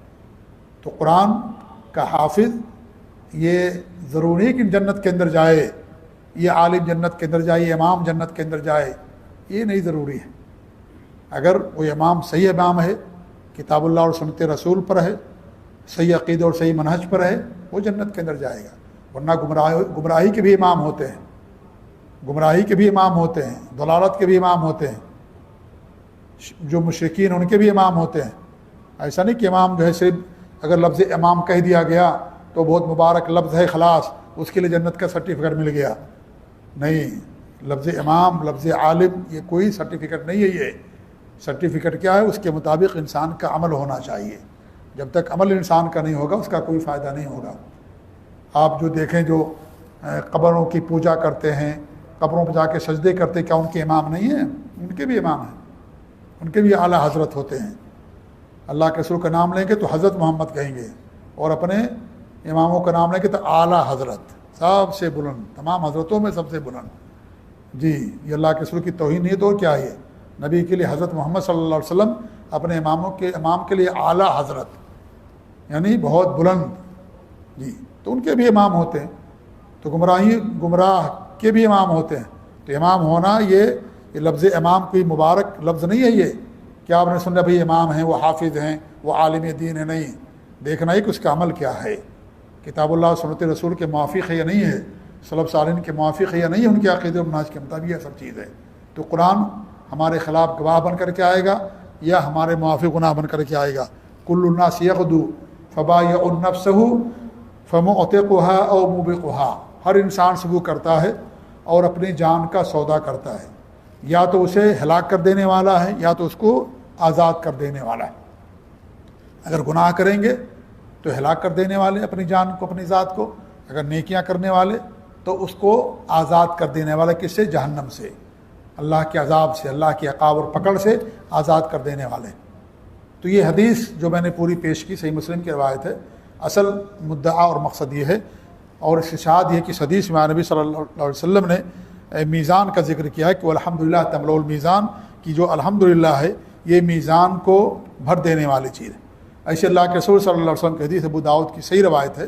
تو قرآن کا حافظ یہ ضروری کہ جنت کے اندر جائے, یہ عالم جنت کے اندر جائے, یہ امام جنت کے اندر جائے, یہ نہیں ضروری ہے. اگر وہ امام صحیح امام ہے, کتاب اللہ اور سنت رسول پر ہے, صحیح عقیدہ اور صحیح منہج پر ہے, وہ جنت کے اندر جائے گا. ورنہ گمراہی کے بھی امام ہوتے ہیں, گمراہی کے بھی امام ہوتے ہیں, ضلالت کے بھی امام ہوتے ہیں, جو مشرکین ان کے بھی امام ہوتے ہیں. ایسا نہیں کہ امام جو ہے صرف اگر لفظ امام کہہ دیا گیا تو بہت مبارک لفظ ہے خلاص, اس کے لیے جنت کا سرٹیفکیٹ مل گیا. نہیں, لفظ امام, لفظ عالم, یہ کوئی سرٹیفکیٹ نہیں ہے. یہ سرٹیفکیٹ کیا ہے, اس کے مطابق انسان کا عمل ہونا چاہیے. جب تک عمل انسان کا نہیں ہوگا اس کا کوئی فائدہ نہیں ہوگا. آپ جو دیکھیں جو قبروں کی پوجا کرتے ہیں, قبروں پہ جا کے سجدے کرتے, کیا ان کے امام نہیں ہیں؟ ان کے بھی امام ہیں, ان کے بھی اعلیٰ حضرت ہوتے ہیں. اللہ کے رسول کا نام لیں گے تو حضرت محمد کہیں گے، اور اپنے اماموں کا نام لیں گے تو اعلیٰ حضرت، سب سے بلند، تمام حضرتوں میں سب سے بلند۔ جی یہ اللہ کے رسول کی توہین نہیں تو کیا ہے؟ نبی کے لیے حضرت محمد صلی اللہ علیہ وسلم اپنے امام کے لیے اعلیٰ حضرت، یعنی بہت بلند۔ جی تو ان کے بھی امام ہوتے ہیں، تو گمراہ کے بھی امام ہوتے ہیں۔ تو امام ہونا یہ لفظ امام کوئی مبارک لفظ نہیں ہے، یہ کیا آپ نے سنا بھائی امام ہیں، وہ حافظ ہیں، وہ عالم دین ہے، نہیں، دیکھنا ہی کہ اس کا عمل کیا ہے، کتاب اللہ سنت رسول کے موافق ہے یا نہیں ہے، سلف صالحین کے موافق ہے یا نہیں ہے، ان کے عقیدے و منہج کے مطابق یہ سب چیز ہے۔ تو قرآن ہمارے خلاف گواہ بن کر کے آئے گا یا ہمارے موافق گناہ بن کر کے آئے گا؟ کل الناس یغدو فبائع نفسہ فمعتقھا او موبقھا، ہر انسان صبح کرتا ہے اور اپنی جان کا سودا کرتا ہے، یا تو اسے ہلاک کر دینے والا ہے یا تو اس کو آزاد کر دینے والا ہے۔ اگر گناہ کریں گے تو ہلاک کر دینے والے اپنی جان کو، اپنی ذات کو، اگر نیکیاں کرنے والے تو اس کو آزاد کر دینے والا، کس سے؟ جہنم سے، اللہ کے عذاب سے، اللہ کی عقاب اور پکڑ سے آزاد کر دینے والے۔ تو یہ حدیث جو میں نے پوری پیش کی، صحیح مسلم کی روایت ہے، اصل مدعا اور مقصد یہ ہے، اور اس کی شاہد یہ کہ اس حدیث میں نبی صلی اللہ علیہ وسلم نے میزان کا ذکر کیا ہے کہ الحمدللہ تملأ المیزان، کی جو الحمدللہ ہے یہ میزان کو بھر دینے والی چیز ہے۔ ایسے اللہ کے رسول صلی اللہ علیہ وسلم کی حدیث ابو داؤد کی صحیح روایت ہے،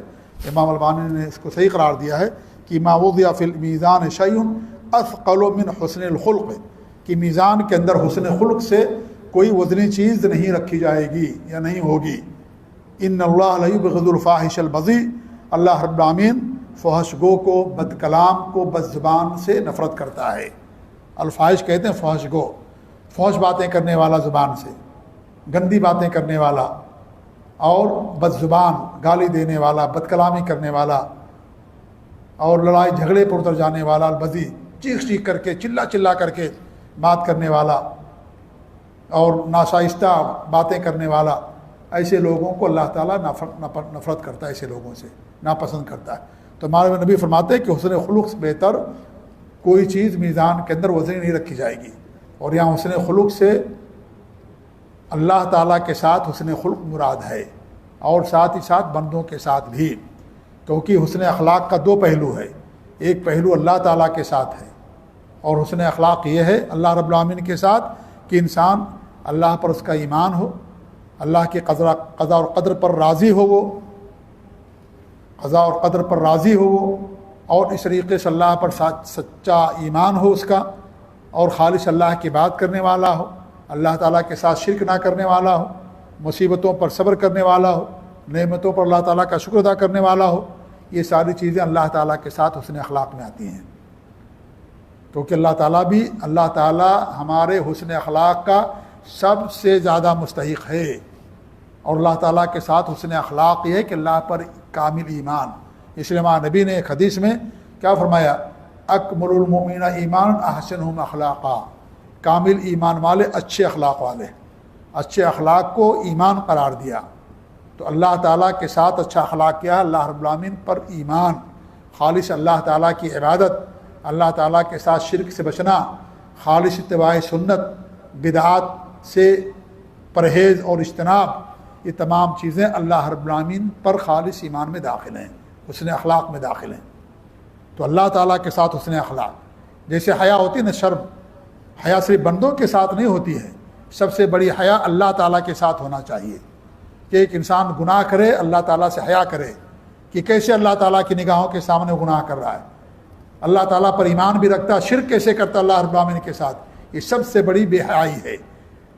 امام البانی نے اس کو صحیح قرار دیا ہے کہ ما وضع فی المیزان شیء اثقل من حسن الخلق، کہ میزان کے اندر حسن خلق سے کوئی وزنی چیز نہیں رکھی جائے گی یا نہیں ہوگی۔ ان اللہ لا یبغض الفاحش البذیء، اللہ رب العالمین فحش گو کو، بد کلام کو، بد زبان سے نفرت کرتا ہے۔ الفاحش کہتے ہیں فحش گو، فحش باتیں کرنے والا، زبان سے گندی باتیں کرنے والا، اور بد زبان، گالی دینے والا، بد کلامی کرنے والا، اور لڑائی جھگڑے پر اتر جانے والا، البذیء، چیخ چیخ کر کے، چلا کر کے بات کرنے والا، اور ناشائستہ باتیں کرنے والا، ایسے لوگوں کو اللہ تعالیٰ نفرت کرتا ہے، ایسے لوگوں سے ناپسند کرتا ہے۔ تو ہمارے نبی فرماتے ہیں کہ حسن خلق سے بہتر کوئی چیز میزان کے اندر وزنی نہیں رکھی جائے گی، اور یہاں حسن خلق سے اللہ تعالیٰ کے ساتھ حسن خلق مراد ہے، اور ساتھ ہی ساتھ بندوں کے ساتھ بھی، کیونکہ حسن اخلاق کا دو پہلو ہے، ایک پہلو اللہ تعالیٰ کے ساتھ ہے، اور حسن اخلاق یہ ہے اللہ رب العالمین کے ساتھ کہ انسان اللہ پر اس کا ایمان ہو، اللہ کے قضا اور قدر پر راضی ہو، وہ قضا اور قدر پر راضی ہو وہ، اور اس طریقے سے اللہ پر سچا ایمان ہو اس کا، اور خالص اللہ کی بات کرنے والا ہو، اللہ تعالیٰ کے ساتھ شرک نہ کرنے والا ہو، مصیبتوں پر صبر کرنے والا ہو، نعمتوں پر اللہ تعالیٰ کا شکر ادا کرنے والا ہو۔ یہ ساری چیزیں اللہ تعالیٰ کے ساتھ حسن اخلاق میں آتی ہیں، کیونکہ اللہ تعالیٰ ہمارے حسن اخلاق کا سب سے زیادہ مستحق ہے، اور اللہ تعالیٰ کے ساتھ حسن اخلاق یہ ہے کہ اللہ پر کامل ایمان۔ اس لیے ہمارے نبی نے ایک حدیث میں کیا فرمایا؟ اکمل المؤمنین ایمان احسنہم اخلاقا، کامل ایمان والے اچھے اخلاق والے، اچھے اخلاق کو ایمان قرار دیا۔ تو اللہ تعالیٰ کے ساتھ اچھا اخلاق کیا ہے؟ اللہ رب العالمین پر ایمان، خالص اللہ تعالیٰ کی عبادت، اللہ تعالیٰ کے ساتھ شرک سے بچنا، خالص اتباع سنت، بدعات سے پرہیز اور اجتناب، یہ تمام چیزیں اللہ رب العالمین پر خالص ایمان میں داخل ہیں، حسن اخلاق میں داخل ہیں۔ تو اللہ تعالیٰ کے ساتھ حسن اخلاق، جیسے حیا ہوتی ہے نا، شرم، حیا صرف بندوں کے ساتھ نہیں ہوتی ہے، سب سے بڑی حیا اللہ تعالیٰ کے ساتھ ہونا چاہیے، کہ ایک انسان گناہ کرے، اللہ تعالیٰ سے حیا کرے کہ کیسے اللہ تعالیٰ کی نگاہوں کے سامنے گناہ کر رہا ہے، اللہ تعالیٰ پر ایمان بھی رکھتا، شرک کیسے کرتا اللہ رب العالمین کے ساتھ، یہ سب سے بڑی بے حیائی ہے۔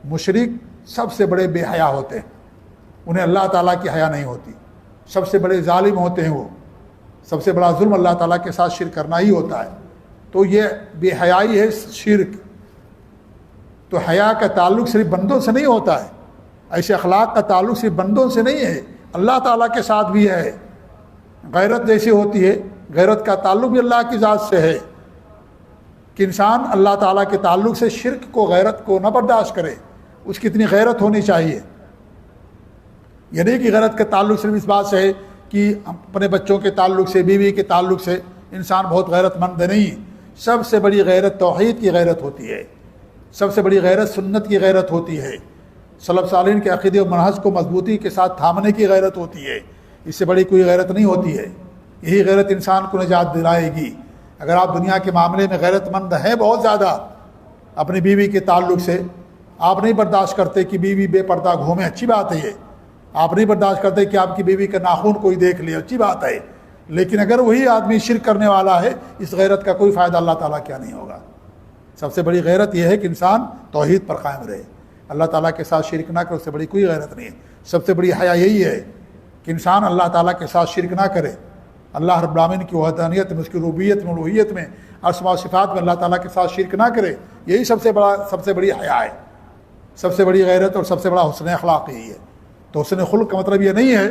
مشرک سب سے بڑے بے حیا ہوتے ہیں، انہیں اللہ تعالیٰ کی حیا نہیں ہوتی، سب سے بڑے ظالم ہوتے ہیں، وہ سب سے بڑا ظلم اللہ تعالیٰ کے ساتھ شرک کرنا ہی ہوتا ہے۔ تو یہ بے حیائی ہے، شرک۔ تو حیا کا تعلق صرف بندوں سے نہیں ہوتا ہے، ایسے اخلاق کا تعلق صرف بندوں سے نہیں ہے، اللہ تعالیٰ کے ساتھ بھی ہے۔ غیرت جیسی ہوتی ہے، غیرت کا تعلق بھی اللہ کی ذات سے ہے، کہ انسان اللہ تعالیٰ کے تعلق سے شرک کو، غیرت کو نہ برداشت کرے، اس کی اتنی غیرت ہونی چاہیے۔ یہ نہیں کہ غیرت کا تعلق صرف اس بات سے ہے کہ اپنے بچوں کے تعلق سے، بیوی کے تعلق سے انسان بہت غیرت مند ہے، نہیں، سب سے بڑی غیرت توحید کی غیرت ہوتی ہے، سب سے بڑی غیرت سنت کی غیرت ہوتی ہے، سلف صالحین کے عقیدے و منہج کو مضبوطی کے ساتھ تھامنے کی غیرت ہوتی ہے، اس سے بڑی کوئی غیرت نہیں ہوتی ہے۔ یہی غیرت انسان کو نجات دلائے گی۔ اگر آپ دنیا کے معاملے میں غیرت مند ہیں بہت زیادہ، اپنی بیوی کے تعلق سے آپ نہیں برداشت کرتے کہ بیوی بے پردہ گھومے، اچھی بات ہے یہ، آپ نہیں برداشت کرتے کہ آپ کی بیوی کا ناخن کوئی دیکھ لے، اچھی بات ہے، لیکن اگر وہی آدمی شرک کرنے والا ہے، اس غیرت کا کوئی فائدہ اللہ تعالیٰ کیا نہیں ہوگا۔ سب سے بڑی غیرت یہ ہے کہ انسان توحید پر قائم رہے، اللہ تعالیٰ کے ساتھ شرک نہ کرے، اس سے بڑی کوئی غیرت نہیں ہے۔ سب سے بڑی حیا یہی ہے کہ انسان اللہ تعالیٰ کے ساتھ شرک نہ کرے، اللہ رب العالمین کی وحدانیت میں، اس کی ربوبیت میں، الوہیت میں، اسماء و صفات میں اللہ تعالیٰ کے ساتھ شرک نہ کرے، یہی سب سے بڑی حیا ہے، سب سے بڑی غیرت اور سب سے بڑا حسن اخلاق یہی ہے۔ تو حسن خلق کا مطلب یہ نہیں ہے،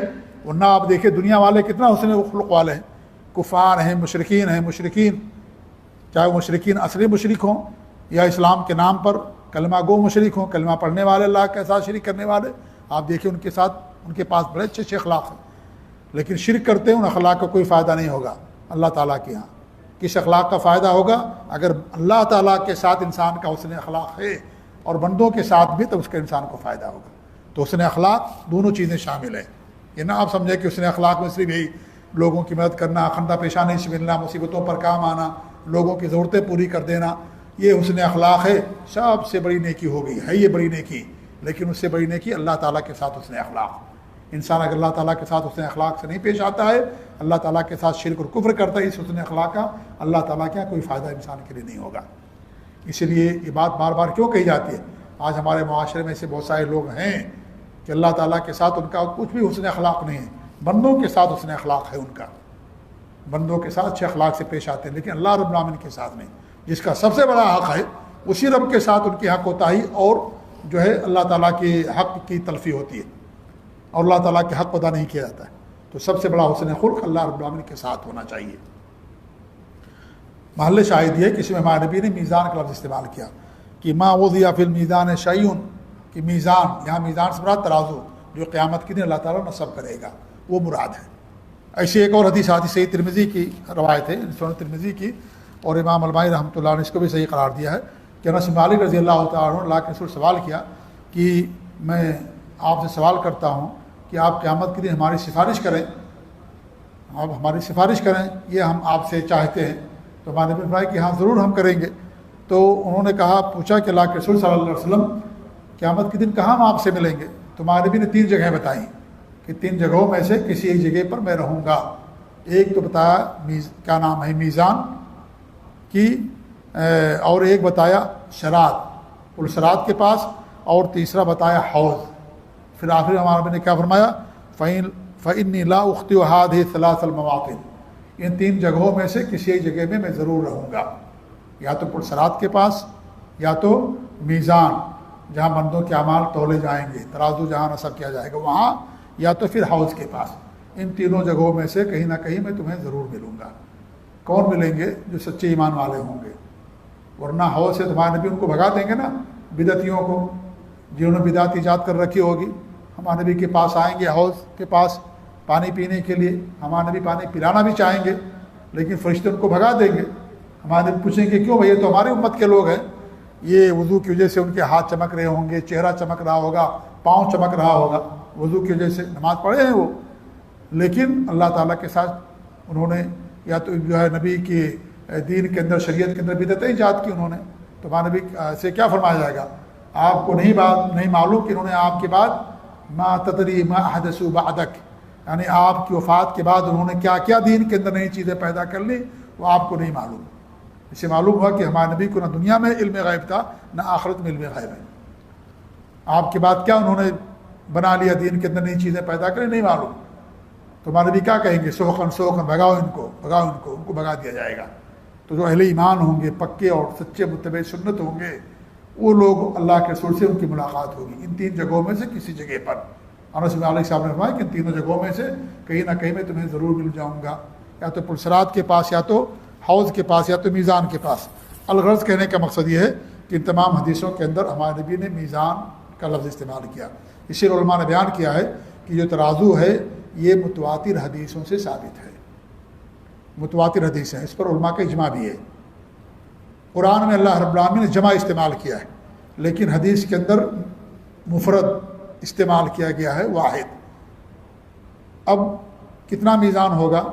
ورنہ آپ دیکھیں دنیا والے کتنا حسن خلق والے ہیں، کفار ہیں، مشرکین، چاہے وہ مشرکین اصلی مشرک ہوں یا اسلام کے نام پر کلمہ گو مشرک ہوں، کلمہ پڑھنے والے اللہ کے ساتھ شرک کرنے والے، آپ دیکھیں ان کے پاس بڑے اچھے اخلاق ہیں، لیکن شرک کرتے ہیں، ان اخلاق کا کوئی فائدہ نہیں ہوگا اللہ تعالیٰ کے ہاں۔ کس اخلاق کا فائدہ ہوگا؟ اگر اللہ تعالیٰ کے ساتھ انسان کا حسن اخلاق ہے اور بندوں کے ساتھ بھی، تو اس کا انسان کو فائدہ ہوگا۔ تو حسن اخلاق دونوں چیزیں شامل ہیں، یہ نہ آپ سمجھیں کہ حسن اخلاق میں صرف یہی لوگوں کی مدد کرنا، خندہ پیشانی سے ملنا، مصیبتوں پر کام آنا، لوگوں کی ضرورتیں پوری کر دینا، یہ حسن اخلاق ہے۔ سب سے بڑی نیکی ہوگی، ہے یہ بڑی نیکی، لیکن اس سے بڑی نیکی اللہ تعالیٰ کے ساتھ حسن اخلاق۔ انسان اگر اللہ تعالیٰ کے ساتھ حسن اخلاق سے نہیں پیش آتا ہے، اللہ تعالیٰ کے ساتھ شرک اور کفر کرتا ہے، اس حسن اخلاق کا اللہ تعالیٰ کا کوئی فائدہ انسان کے لیے نہیں ہوگا۔ اسی لیے یہ بات بار بار کیوں کہی جاتی ہے؟ آج ہمارے معاشرے میں سے بہت سارے لوگ ہیں کہ اللہ تعالیٰ کے ساتھ ان کا کچھ بھی حسن اخلاق نہیں ہے، بندوں کے ساتھ حسن اخلاق ہے ان کا، بندوں کے ساتھ اچھے اخلاق سے پیش آتے ہیں، لیکن اللہ رب العالمین کے ساتھ نہیں، جس کا سب سے بڑا حق ہے اسی رب کے ساتھ ان کی حق کوتاہی اور جو ہے اللہ تعالیٰ کے حق کی تلفی ہوتی ہے، اور اللہ تعالیٰ کے حق ادا نہیں کیا جاتا ہے۔ تو سب سے بڑا حسن خلق اللہ رب العالمین کے ساتھ ہونا چاہیے۔ محل شاہد یہ کہ اس میں ہمارے نبی نے میزان کا لفظ استعمال کیا کہ ما وضع فی المیزان شیء، کہ میزان، یہاں میزان سے مراد ترازو، جو قیامت کے دن اللہ تعالیٰ نصب کرے گا، وہ مراد ہے۔ ایسی ایک اور حدیث آتی صحیح ترمذی کی روایت ہے، سنن ترمذی کی، اور امام البانی رحمۃ اللہ نے اس کو بھی صحیح قرار دیا ہے کہ انس بن مالک رضی اللہ تعالیٰ عنہ اللہ کے رسول سوال کیا کہ میں آپ سے سوال کرتا ہوں کہ آپ قیامت کے دن ہماری سفارش کریں، آپ ہماری سفارش کریں، یہ ہم آپ سے چاہتے ہیں۔ تو ہمارے نبی نے فرمایا کہ ہاں ضرور ہم کریں گے۔ تو انہوں نے پوچھا کہ اللہ کے رسول صلی اللہ علیہ وسلم قیامت کے دن کہاں ہم آپ سے ملیں گے؟ تو ہمارے نبی نے 3 جگہیں بتائیں کہ 3 جگہوں میں سے کسی ایک جگہ پر میں رہوں گا۔ ایک تو بتایا کیا نام ہے میزان کی، اور ایک بتایا شرات، پل صراط کے پاس، اور تیسرا بتایا حوض۔ پھر آخر ہمارے نبی نے کیا فرمایا؟ فَإِنِّي لَا أُخْطِئُ هَٰذِهِ الثَّلَاثَ الْمَوَاطِنِ، ان 3 جگہوں میں سے کسی ایک جگہ میں ضرور رہوں گا، یا تو پل صراط کے پاس، یا تو میزان جہاں بندوں کے اعمال تولے جائیں گے، ترازو جہاں نصب کیا جائے گا وہاں، یا تو پھر حوض کے پاس۔ ان تینوں جگہوں میں سے کہیں نہ کہیں میں تمہیں ضرور ملوں گا۔ کون ملیں گے؟ جو سچے ایمان والے ہوں گے، ورنہ حوض سے تمہارے نبی ان کو بھگا دیں گے نا، بدعتیوں کو، جنہوں نے بدعت ایجاد کر رکھی ہوگی۔ ہمارے نبی کے پاس آئیں گے، حوض کے پاس پانی پینے کے لیے، ہمارے نبی پانی پلانا بھی چاہیں گے، لیکن فرشتے ان کو بھگا دیں گے۔ ہمارے نبی پوچھیں گے کیوں بھائی، یہ تو ہماری امت کے لوگ ہیں، یہ وضو کی وجہ سے ان کے ہاتھ چمک رہے ہوں گے، چہرہ چمک رہا ہوگا، پاؤں چمک رہا ہوگا، وضو کی وجہ سے نماز پڑھے ہیں وہ، لیکن اللہ تعالیٰ کے ساتھ انہوں نے یا تو جو ہے نبی کے دین کے اندر، شریعت کے اندر بدعتیں ایجاد کی انہوں نے۔ تو ہمارے نبی سے کیا فرمایا جائے گا؟ آپ کو نہیں معلوم کہ انہوں نے آپ کے بعد ما تدری ما احدثوا بعدک، یعنی آپ کی وفات کے بعد انہوں نے کیا کیا دین کے اندر نئی چیزیں پیدا کر لی، وہ آپ کو نہیں معلوم۔ اس سے معلوم ہوا کہ ہمارے نبی کو نہ دنیا میں علم غیب تھا، نہ آخرت میں علم غیب ہے۔ آپ کے بعد کیا انہوں نے بنا لیا دین کے اندر نئی چیزیں پیدا کریں، نہیں معلوم۔ تو ہمارے نبی کیا کہیں گے؟ سوخن بھگاؤ ان کو بھگا دیا جائے گا۔ تو جو اہل ایمان ہوں گے، پکے اور سچے متبع سنت ہوں گے، وہ لوگ اللہ کے رسول سے ان کی ملاقات ہوگی ان 3 جگہوں میں سے کسی جگہ پر۔ انس بن مالک صاحب نے فرمایا کہ ان تینوں جگہوں میں سے کہیں نہ کہیں میں تمہیں ضرور مل جاؤں گا، یا تو پل صراط کے پاس، یا تو حوض کے پاس، یا تو میزان کے پاس۔ الغرض کہنے کا مقصد یہ ہے کہ ان تمام حدیثوں کے اندر ہمارے نبی نے میزان کا لفظ استعمال کیا۔ اسی لیے علماء نے بیان کیا ہے کہ جو ترازو ہے یہ متواتر حدیثوں سے ثابت ہے، متواتر حدیث ہیں، اس پر علماء کا اجماع بھی ہے۔ قرآن میں اللہ رب العالمین نے جمع استعمال کیا ہے، لیکن حدیث کے اندر مفرد استعمال کیا گیا ہے، واحد۔ اب کتنا میزان ہوگا؟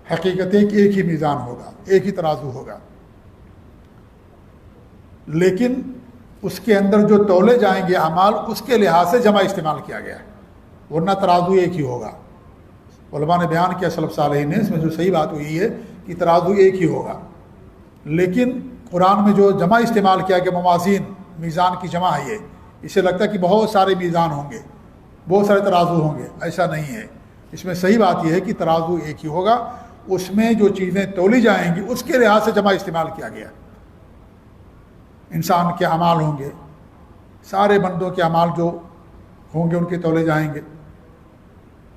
حقیقت ہے کہ ایک ہی میزان ہوگا، ایک ہی ترازو ہوگا، لیکن اس کے اندر جو تولے جائیں گے اعمال، اس کے لحاظ سے جمع استعمال کیا گیا ہے، ورنہ ترازو ایک ہی ہوگا۔ علماء نے بیان کیا، سلف صالحین نے، اس میں جو صحیح بات ہوئی ہے کہ ترازو ایک ہی ہوگا، لیکن قرآن میں جو جمع استعمال کیا کہ موازین، میزان کی جمع ہے یہ، اسے لگتا ہے کہ بہت سارے میزان ہوں گے، بہت سارے ترازو ہوں گے، ایسا نہیں ہے۔ اس میں صحیح بات یہ ہے کہ ترازو ایک ہی ہوگا، اس میں جو چیزیں تولی جائیں گی اس کے لحاظ سے جمع استعمال کیا گیا۔ انسان کے اعمال ہوں گے، سارے بندوں کے اعمال جو ہوں گے ان کے تولے جائیں گے،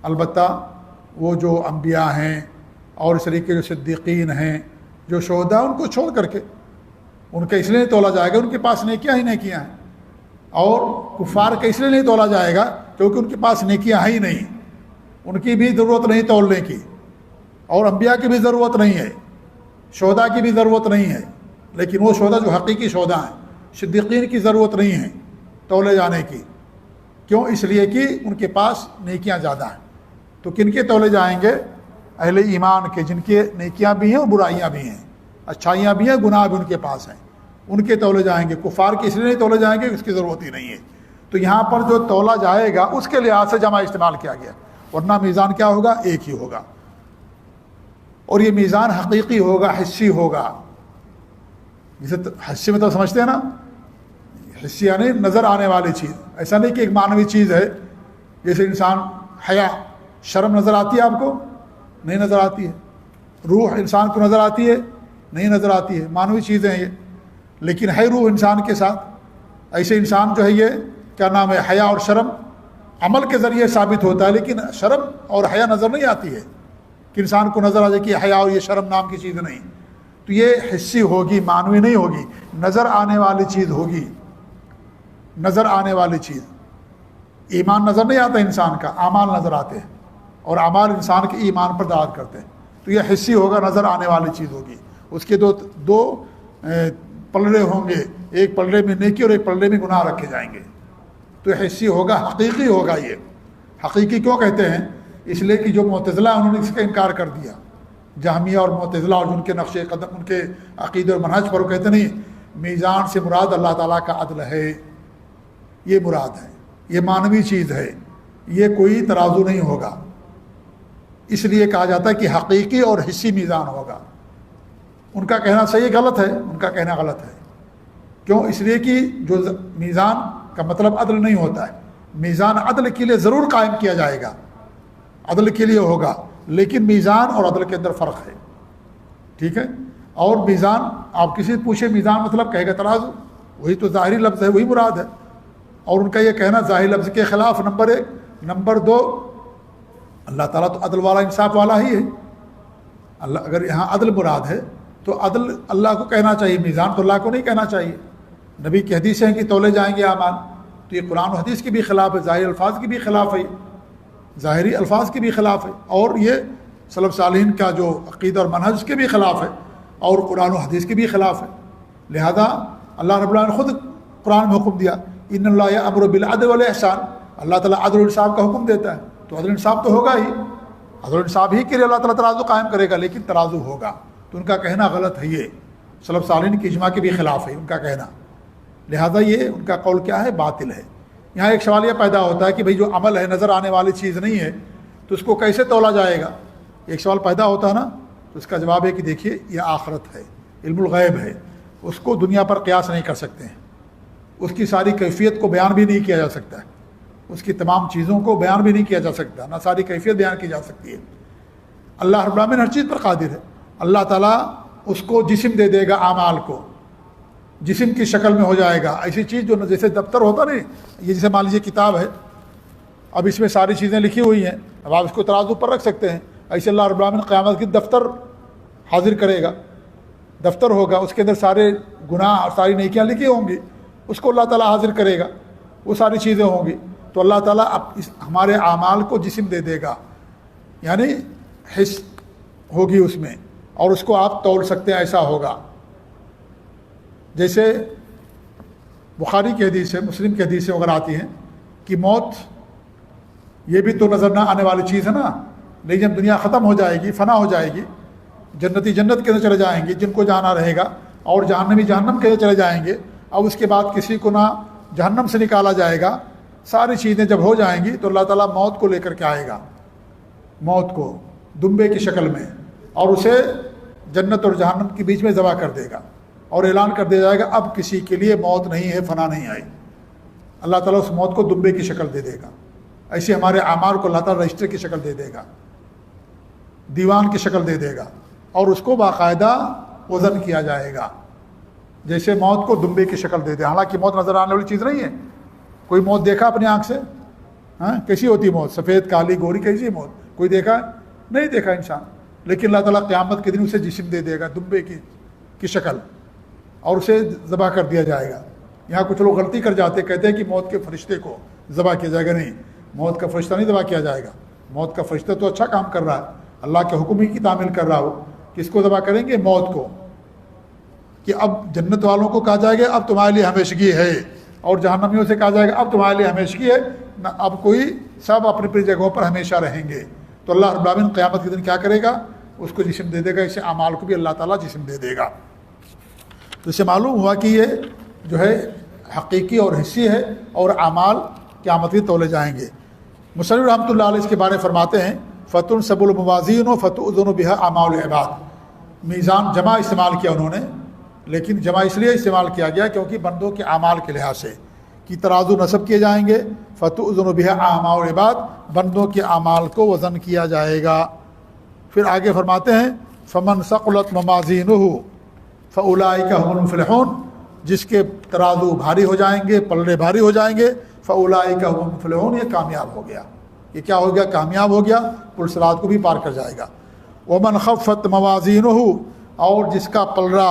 البتہ وہ جو انبیاء ہیں اور اس طریقے جو صدیقین ہیں، جو شہداء، ان کو چھوڑ کر کے ان کا اس لیے نہیں تولا جائے گا، ان کے پاس نیکیاں ہی نیکیاں ہیں، اور کفار کا اس لیے نہیں تولا جائے گا کیونکہ ان کے پاس نیکیاں ہی نہیں، ان کی بھی ضرورت نہیں تولنے کی، اور انبیاء کی بھی ضرورت نہیں ہے، شہداء کی بھی ضرورت نہیں ہے، لیکن وہ شہداء جو حقیقی شہداء ہیں، صدیقین کی ضرورت نہیں ہے تولے جانے کی، کیوں؟ اس لیے کہ ان کے پاس نیکیاں زیادہ ہیں۔ تو کن کے تولے جائیں گے؟ اہل ایمان کے، جن کے نیکیاں بھی ہیں اور برائیاں بھی ہیں، اچھائیاں بھی ہیں، گناہ بھی ان کے پاس ہیں، ان کے تولے جائیں گے۔ کفار کے اس لیے نہیں تولے جائیں گے، اس کی ضرورت ہی نہیں ہے۔ تو یہاں پر جو تولا جائے گا اس کے لحاظ سے جمع استعمال کیا گیا، ورنہ میزان کیا ہوگا؟ ایک ہی ہوگا، اور یہ میزان حقیقی ہوگا، حسی ہوگا۔ جسے حسی مطلب سمجھتے ہیں نا، حسی یعنی نظر آنے والی چیز، ایسا نہیں کہ ایک معنوی چیز ہے، جیسے انسان حیا، شرم نظر آتی ہے آپ کو؟ نہیں نظر آتی ہے۔ روح انسان کو نظر آتی ہے؟ نہیں نظر آتی ہے، معنوی چیزیں ہیں یہ، لیکن ہے روح انسان کے ساتھ۔ ایسے انسان جو ہے یہ کیا نام ہے، حیا اور شرم عمل کے ذریعے ثابت ہوتا ہے، لیکن شرم اور حیا نظر نہیں آتی ہے کہ انسان کو نظر آ جائے کہ حیا اور یہ شرم نام کی چیز نہیں۔ تو یہ حسی ہوگی، معنوی نہیں ہوگی، نظر آنے والی چیز ہوگی، نظر آنے والی چیز۔ ایمان نظر نہیں آتا انسان کا، اعمال نظر آتے ہیں، اور اعمال انسان کے ایمان پر دعوت کرتے ہیں۔ تو یہ حسی ہوگا، نظر آنے والی چیز ہوگی۔ اس کے دو پلڑے ہوں گے، ایک پلڑے میں نیکی اور ایک پلڑے میں گناہ رکھے جائیں گے۔ تو یہ حسی ہوگا، حقیقی ہوگا۔ یہ حقیقی کیوں کہتے ہیں؟ اس لیے کہ جو معتزلہ انہوں نے اس کا انکار کر دیا، جہمیہ اور معتزلہ، اور جن کے نقش قدم، ان کے عقیدے اور منہج پر وہ کہتے نہیں، میزان سے مراد اللہ تعالیٰ کا عدل ہے، یہ مراد ہے، یہ معنوی چیز ہے، یہ کوئی ترازو نہیں ہوگا۔ اس لیے کہا جاتا ہے کہ حقیقی اور حسی میزان ہوگا۔ ان کا کہنا صحیح غلط ہے، ان کا کہنا غلط ہے۔ کیوں؟ اس لیے کہ جو میزان کا مطلب عدل نہیں ہوتا ہے، میزان عدل کے لیے ضرور قائم کیا جائے گا، عدل کے لیے ہوگا، لیکن میزان اور عدل کے اندر فرق ہے، ٹھیک ہے؟ اور میزان، آپ کسی سے پوچھے میزان مطلب، کہے گا ترازو، وہی تو ظاہری لفظ ہے، وہی مراد ہے۔ اور ان کا یہ کہنا ظاہری لفظ کے خلاف، نمبر ایک۔ نمبر دو، اللہ تعالیٰ تو عدل والا، انصاف والا ہی ہے۔ اللہ اگر یہاں عدل مراد ہے تو عدل اللہ کو کہنا چاہیے، میزان تو اللہ کو نہیں کہنا چاہیے۔ نبی کی حدیث ہیں کہ تولے جائیں گے اعمال، تو یہ قرآن و حدیث کے بھی خلاف ہے، ظاہری الفاظ کی بھی خلاف ہے، ظاہری الفاظ کے بھی خلاف ہے، اور یہ سلف صالحین کا جو عقیدہ اور منہج اس کے بھی خلاف ہے، اور قرآن و حدیث کے بھی خلاف ہے۔ لہذا اللہ رب العالمین نے خود قرآن میں حکم دیا، ان اللہ یأمر بالعدل والاحسان، اللہ تعالیٰ عدل و انصاف کا حکم دیتا ہے، تو عدل انصاف تو ہوگا ہی، عدل و انصاف ہی کے لیے اللہ تعالیٰ ترازو قائم کرے گا، لیکن ترازو ہوگا۔ تو ان کا کہنا غلط ہے، یہ سلف صالحین کی اجماع کے بھی خلاف ہے ان کا کہنا، لہذا یہ ان کا قول کیا ہے؟ باطل ہے۔ یہاں ایک سوال یہ پیدا ہوتا ہے کہ بھئی جو عمل ہے، نظر آنے والی چیز نہیں ہے، تو اس کو کیسے تولا جائے گا؟ ایک سوال پیدا ہوتا ہے نا، تو اس کا جواب ہے کہ دیکھیے، یہ آخرت ہے، علم الغیب ہے، اس کو دنیا پر قیاس نہیں کر سکتے ہیں، اس کی ساری کیفیت کو بیان بھی نہیں کیا جا سکتا ہے، اس کی تمام چیزوں کو بیان بھی نہیں کیا جا سکتا، نہ ساری کیفیت بیان کی جا سکتی ہے۔ اللہ رب العالمین ہر چیز پر قادر ہے۔ اللہ تعالیٰ اس کو جسم دے دے گا، اعمال کو جسم کی شکل میں ہو جائے گا، ایسی چیز جو جیسے دفتر ہوتا نہیں، یہ جیسے مان لیجیے کتاب ہے، اب اس میں ساری چیزیں لکھی ہوئی ہیں، اب آپ اس کو ترازو پر رکھ سکتے ہیں، ایسے اللہ رب العالمین قیامت کی دفتر حاضر کرے گا، دفتر ہوگا، اس کے اندر سارے گناہ اور ساری نیکیاں لکھی ہوں گی، اس کو اللہ تعالیٰ حاضر کرے گا، وہ ساری چیزیں ہوں گی، تو اللہ تعالیٰ اب ہمارے اعمال کو جسم دے دے گا، یعنی حص ہوگی اس میں، اور اس کو آپ تول سکتے ہیں، ایسا ہوگا۔ جیسے بخاری کی حدیث ہے، مسلم کی حدیث وغیرہ آتی ہیں کہ موت یہ بھی تو نظر نہ آنے والی چیز ہے نا، لیکن جب دنیا ختم ہو جائے گی، فنا ہو جائے گی، جنتی جنت کے اندر چلے جائیں گے جن کو جانا رہے گا، اور جہنمی جہنم کے اندر چلے جائیں گے، اب اس کے بعد کسی کو نہ جہنم سے نکالا جائے گا، ساری چیزیں جب ہو جائیں گی تو اللہ تعالیٰ موت کو لے کر کے آئے گا، موت کو دمبے کی شکل میں، اور اسے جنت اور جہنم کے بیچ میں ذبح کر دے گا، اور اعلان کر دیا جائے گا اب کسی کے لیے موت نہیں ہے، فنا نہیں آئی۔ اللہ تعالیٰ اس موت کو دمبے کی شکل دے دے گا۔ ایسے ہمارے اعمال کو اللہ تعالیٰ رجسٹر کی شکل دے دے گا، دیوان کی شکل دے دے گا، اور اس کو باقاعدہ وزن کیا جائے گا، جیسے موت کو دمبے کی شکل دے دے۔ حالانکہ موت نظر آنے والی چیز نہیں ہے۔ کوئی موت دیکھا اپنی آنکھ سے؟ ہاں، کیسی ہوتی موت؟ سفید، کالی، گوری، کیسی موت؟ کوئی دیکھا ہے؟ نہیں دیکھا انسان، لیکن اللہ تعالیٰ قیامت کے دن اسے جسم دے دے گا دمبے کی شکل، اور اسے ذبح کر دیا جائے گا۔ یہاں کچھ لوگ غلطی کر جاتے، کہتے ہیں کہ موت کے فرشتے کو ذبح کیا جائے گا۔ نہیں، موت کا فرشتہ نہیں ذبح کیا جائے گا۔ موت کا فرشتہ تو اچھا کام کر رہا ہے، اللہ کے حکم ہی کی تعمیل کر رہا ہو۔ کس کو ذبح کریں گے؟ موت کو، کہ اب جنت والوں کو کہا جائے گا اب تمہارے لیے ہمیشگی ہے، اور جہنمیوں سے کہا جائے گا اب تمہارے لیے ہمیشگی ہے نہ، اب کوئی سب اپنی اپنی جگہوں پر ہمیشہ رہیں گے۔ تو اللہ رب العالمین قیامت کے دن کیا کرے گا؟ اس کو جسم دے دے گا، اسے اعمال کو بھی اللہ تعالیٰ جسم دے دے گا۔ تو اس سے معلوم ہوا کہ یہ جو ہے حقیقی اور حصی ہے، اور اعمال قیامت کے تولے جائیں گے۔ مصنف رحمۃ اللہ علیہ اس کے بارے میں فرماتے ہیں فتح سب الموازین و فتح بہا اعمال العباد۔ میزان جمع استعمال کیا انہوں نے، لیکن جمع اس لیے استعمال کیا گیا کیونکہ بندوں کے اعمال کے لحاظ سے کہ ترازو نصب کیے جائیں گے، فتح بہا اعمال العباد، بندوں کے اعمال کو وزن کیا جائے گا۔ پھر آگے فرماتے ہیں فمن ثقلت موازینہ فاولئک هم المفلحون، جس کے ترازو بھاری ہو جائیں گے، پلڑے بھاری ہو جائیں گے، فاولئک هم المفلحون، یہ کامیاب ہو گیا۔ یہ کیا ہو گیا؟ کامیاب ہو گیا، پل صراط کو بھی پار کر جائے گا۔ ومن خفت موازینہ، اور جس کا پلڑا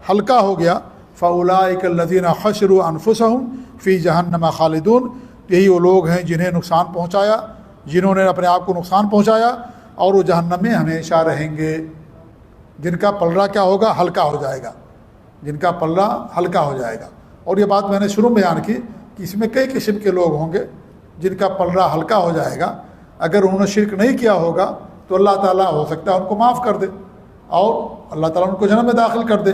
ہلکا ہو گیا، فاولئک الذین خسروا انفسهم فی جہنم خالدون، یہی وہ لوگ ہیں جنہیں نقصان پہنچایا، جنہوں نے اپنے آپ کو نقصان پہنچایا، اور وہ جہنم میں ہمیشہ رہیں گے۔ جن کا پلڑا کیا ہوگا؟ ہلکا ہو جائے گا، جن کا پلڑا ہلکا ہو جائے گا۔ اور یہ بات میں نے شروع میں بیان کی کہ اس میں کئی قسم کے لوگ ہوں گے جن کا پلڑا ہلکا ہو جائے گا۔ اگر انہوں نے شرک نہیں کیا ہوگا تو اللہ تعالیٰ ہو سکتا ہے ان کو معاف کر دے، اور اللہ تعالیٰ ان کو جہنم میں داخل کر دے،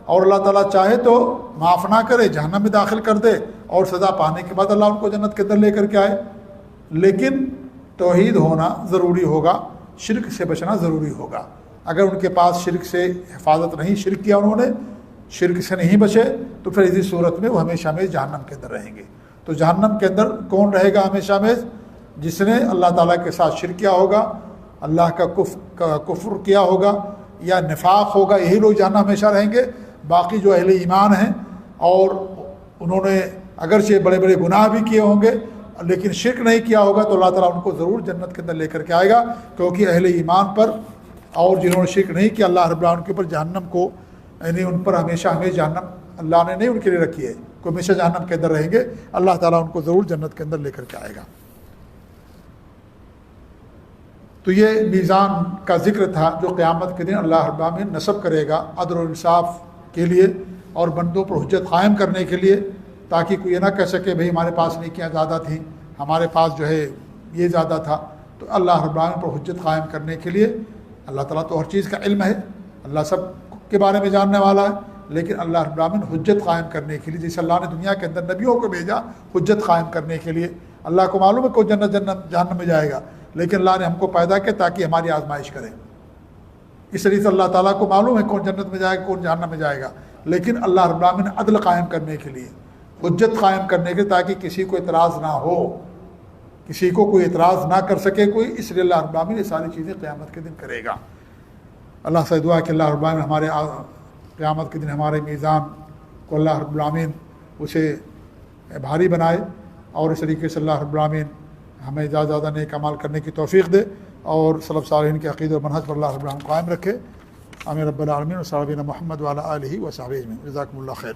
اور اللہ تعالیٰ چاہے تو معاف نہ کرے، جہنم میں داخل کر دے، اور سزا پانے کے بعد اللہ ان کو جنت کے اندر لے کر کے آئے۔ لیکن توحید ہونا ضروری ہوگا، شرک سے بچنا ضروری ہوگا۔ اگر ان کے پاس شرک سے حفاظت نہیں، شرک کیا انہوں نے، شرک سے نہیں بچے، تو پھر اسی صورت میں وہ ہمیشہ میں جہنم کے اندر رہیں گے۔ تو جہنم کے اندر کون رہے گا ہمیشہ میں؟ جس نے اللہ تعالیٰ کے ساتھ شرک کیا ہوگا، اللہ کا کفر کیا ہوگا، یا نفاق ہوگا، یہی لوگ جہنم ہمیشہ رہیں گے۔ باقی جو اہل ایمان ہیں اور انہوں نے اگرچہ بڑے بڑے گناہ بھی کیے ہوں گے لیکن شرک نہیں کیا ہوگا، تو اللہ تعالیٰ ان کو ضرور جنت کے اندر لے کر کے آئے گا، کیونکہ اہل ایمان پر اور جنہوں نے شرک نہیں کیا، اللہ رب العالمین کے اوپر جہنم کو، یعنی ان پر ہمیشہ جہنم اللہ نے نہیں ان کے لیے رکھی ہے، کہ ہمیشہ جہنم کے اندر رہیں گے، اللہ تعالیٰ ان کو ضرور جنت کے اندر لے کر کے آئے گا۔ تو یہ میزان کا ذکر تھا جو قیامت کے دن اللہ رب العالمین نصب کرے گا عدل و انصاف کے لیے اور بندوں پر حجت قائم کرنے کے لیے، تاکہ کوئی یہ نہ کہہ سکے بھئی ہمارے پاس نیکیاں زیادہ تھیں، ہمارے پاس جو ہے یہ زیادہ تھا۔ تو اللہ رب العالمین پر حجت قائم کرنے کے لیے، اللہ تعالیٰ تو ہر چیز کا علم ہے، اللہ سب کے بارے میں جاننے والا ہے، لیکن اللہ رب العالمین حجت قائم کرنے کے لیے، جیسے اللہ نے دنیا کے اندر نبیوں کو بھیجا حجت قائم کرنے کے لیے۔ اللہ کو معلوم ہے کون جہنم میں جائے گا، لیکن اللہ نے ہم کو پیدا کیا تاکہ ہماری آزمائش کرے۔ اس طریقے سے اللہ تعالیٰ کو معلوم ہے کون جنت میں جائے گا، کون جہنم میں جائے گا، لیکن اللہ رب العالمین نے عدل قائم کرنے کے لیے، حجت قائم کرنے کے لیے، تاکہ کسی کو اعتراض نہ ہو، کسی کو کوئی اعتراض نہ کر سکے کوئی، اس لیے اللہ رب العالمین یہ ساری چیزیں قیامت کے دن کرے گا۔ اللہ سے دعا کہ اللہ رب العالمین ہمارے قیامت کے دن ہمارے میزان کو اللہ رب العالمین اسے بھاری بنائے، اور اس طریقے سے اللہ رب العالمین ہمیں زیادہ زیادہ نیک اعمال کرنے کی توفیق دے، اور سلف صالحین کے عقیدہ و منہج پر اللہ رب العالمین قائم رکھے۔ آمین رب العالمین، و صلی اللہ علیہ محمد وعلی آلہ و صحبہ اجمعین۔ جزاکم اللہ خیر۔